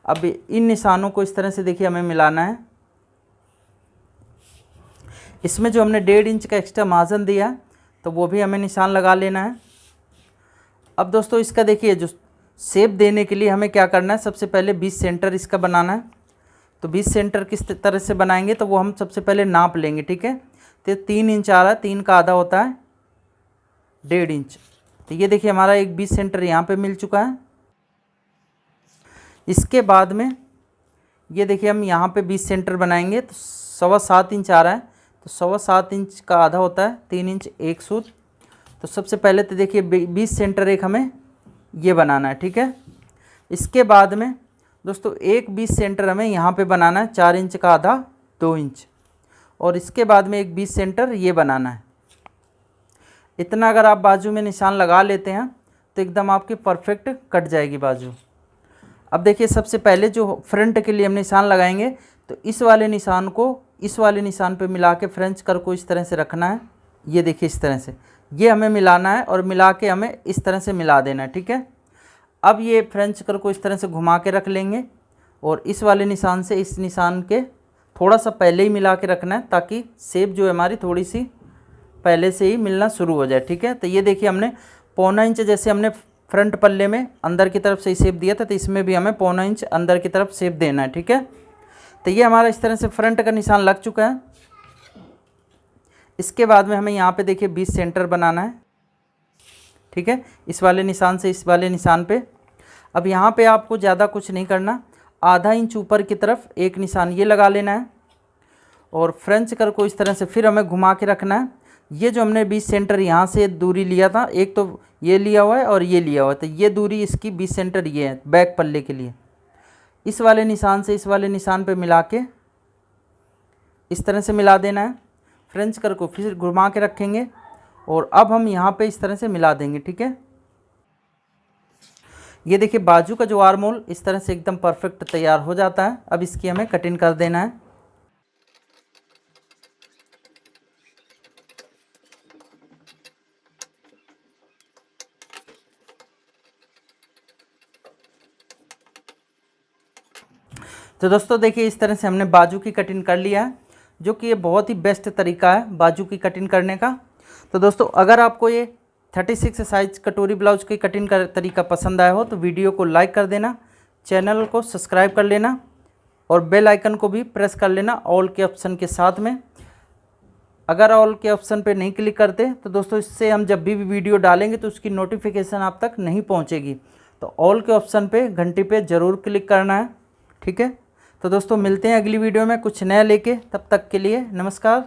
अब इन निशानों को इस तरह से देखिए हमें मिलाना है। इसमें जो हमने 1.5 इंच का एक्स्ट्रा मार्जिन दिया तो वो भी हमें निशान लगा लेना है। अब दोस्तों इसका देखिए जो शेप देने के लिए हमें क्या करना है, सबसे पहले बीच सेंटर इसका बनाना है। तो बीच सेंटर किस तरह से बनाएंगे, तो वो हम सबसे पहले नाप लेंगे, ठीक है। तो 3 इंच आ रहा है, 3 का आधा होता है 1.5 इंच। तो ये देखिए हमारा एक बीच सेंटर यहाँ पे मिल चुका है। इसके बाद में ये देखिए हम यहाँ पे बीच सेंटर बनाएंगे, तो 7.25 इंच आ रहा है। तो 7.25 इंच का आधा होता है 3 इंच 1 सूत्र। तो सबसे पहले तो देखिए बीच सेंटर एक हमें ये बनाना है, ठीक है। इसके बाद में दोस्तों एक बीच सेंटर हमें यहाँ पे बनाना है 4 इंच का आधा 2 इंच। और इसके बाद में एक बीच सेंटर ये बनाना है। इतना अगर आप बाजू में निशान लगा लेते हैं तो एकदम आपकी परफेक्ट कट जाएगी बाजू। अब देखिए सबसे पहले जो फ्रंट के लिए हम निशान लगाएंगे, तो इस वाले निशान को इस वाले निशान पे मिला के फ्रेंच कर को इस तरह से रखना है। ये देखिए इस तरह से ये हमें मिलाना है और मिला के हमें इस तरह से मिला देना है, ठीक है। अब ये फ्रेंच कर को इस तरह से घुमा के रख लेंगे और इस वाले निशान से इस निशान के थोड़ा सा पहले ही मिला के रखना है, ताकि शेप जो है हमारी थोड़ी सी पहले से ही मिलना शुरू हो जाए, ठीक है। तो ये देखिए हमने 1.25 इंच जैसे हमने फ्रंट पल्ले में अंदर की तरफ से शेप दिया था, तो इसमें भी हमें 1.25 इंच अंदर की तरफ शेप देना है, ठीक है। तो ये हमारा इस तरह से फ्रंट का निशान लग चुका है। इसके बाद में हमें यहाँ पे देखिए बीच सेंटर बनाना है, ठीक है, इस वाले निशान से इस वाले निशान पे। अब यहाँ पे आपको ज़्यादा कुछ नहीं करना, आधा इंच ऊपर की तरफ एक निशान ये लगा लेना है और फ्रेंच कर को इस तरह से फिर हमें घुमा के रखना है। ये जो हमने 20 सेंटर यहाँ से दूरी लिया था, एक तो ये लिया हुआ है और ये लिया हुआ है, तो ये दूरी इसकी 20 सेंटर ये है बैक पल्ले के लिए। इस वाले निशान से इस वाले निशान पे मिला के इस तरह से मिला देना है। फ्रेंच कर को फिर घुमा के रखेंगे और अब हम यहाँ पे इस तरह से मिला देंगे, ठीक है। ये देखिए बाजू का जो आर्म होल इस तरह से एकदम परफेक्ट तैयार हो जाता है। अब इसकी हमें कटिंग कर देना है। तो दोस्तों देखिए इस तरह से हमने बाजू की कटिंग कर लिया है, जो कि ये बहुत ही बेस्ट तरीका है बाजू की कटिंग करने का। तो दोस्तों अगर आपको ये 36 साइज कटोरी ब्लाउज की कटिंग का तरीका पसंद आया हो तो वीडियो को लाइक कर देना, चैनल को सब्सक्राइब कर लेना और बेल आइकन को भी प्रेस कर लेना ऑल के ऑप्शन के साथ में। अगर ऑल के ऑप्शन पे नहीं क्लिक करते तो दोस्तों इससे हम जब भी वीडियो डालेंगे तो उसकी नोटिफिकेशन आप तक नहीं पहुंचेगी। तो ऑल के ऑप्शन पे घंटी पे ज़रूर क्लिक करना है, ठीक है। तो दोस्तों मिलते हैं अगली वीडियो में कुछ नया लेके, तब तक के लिए नमस्कार।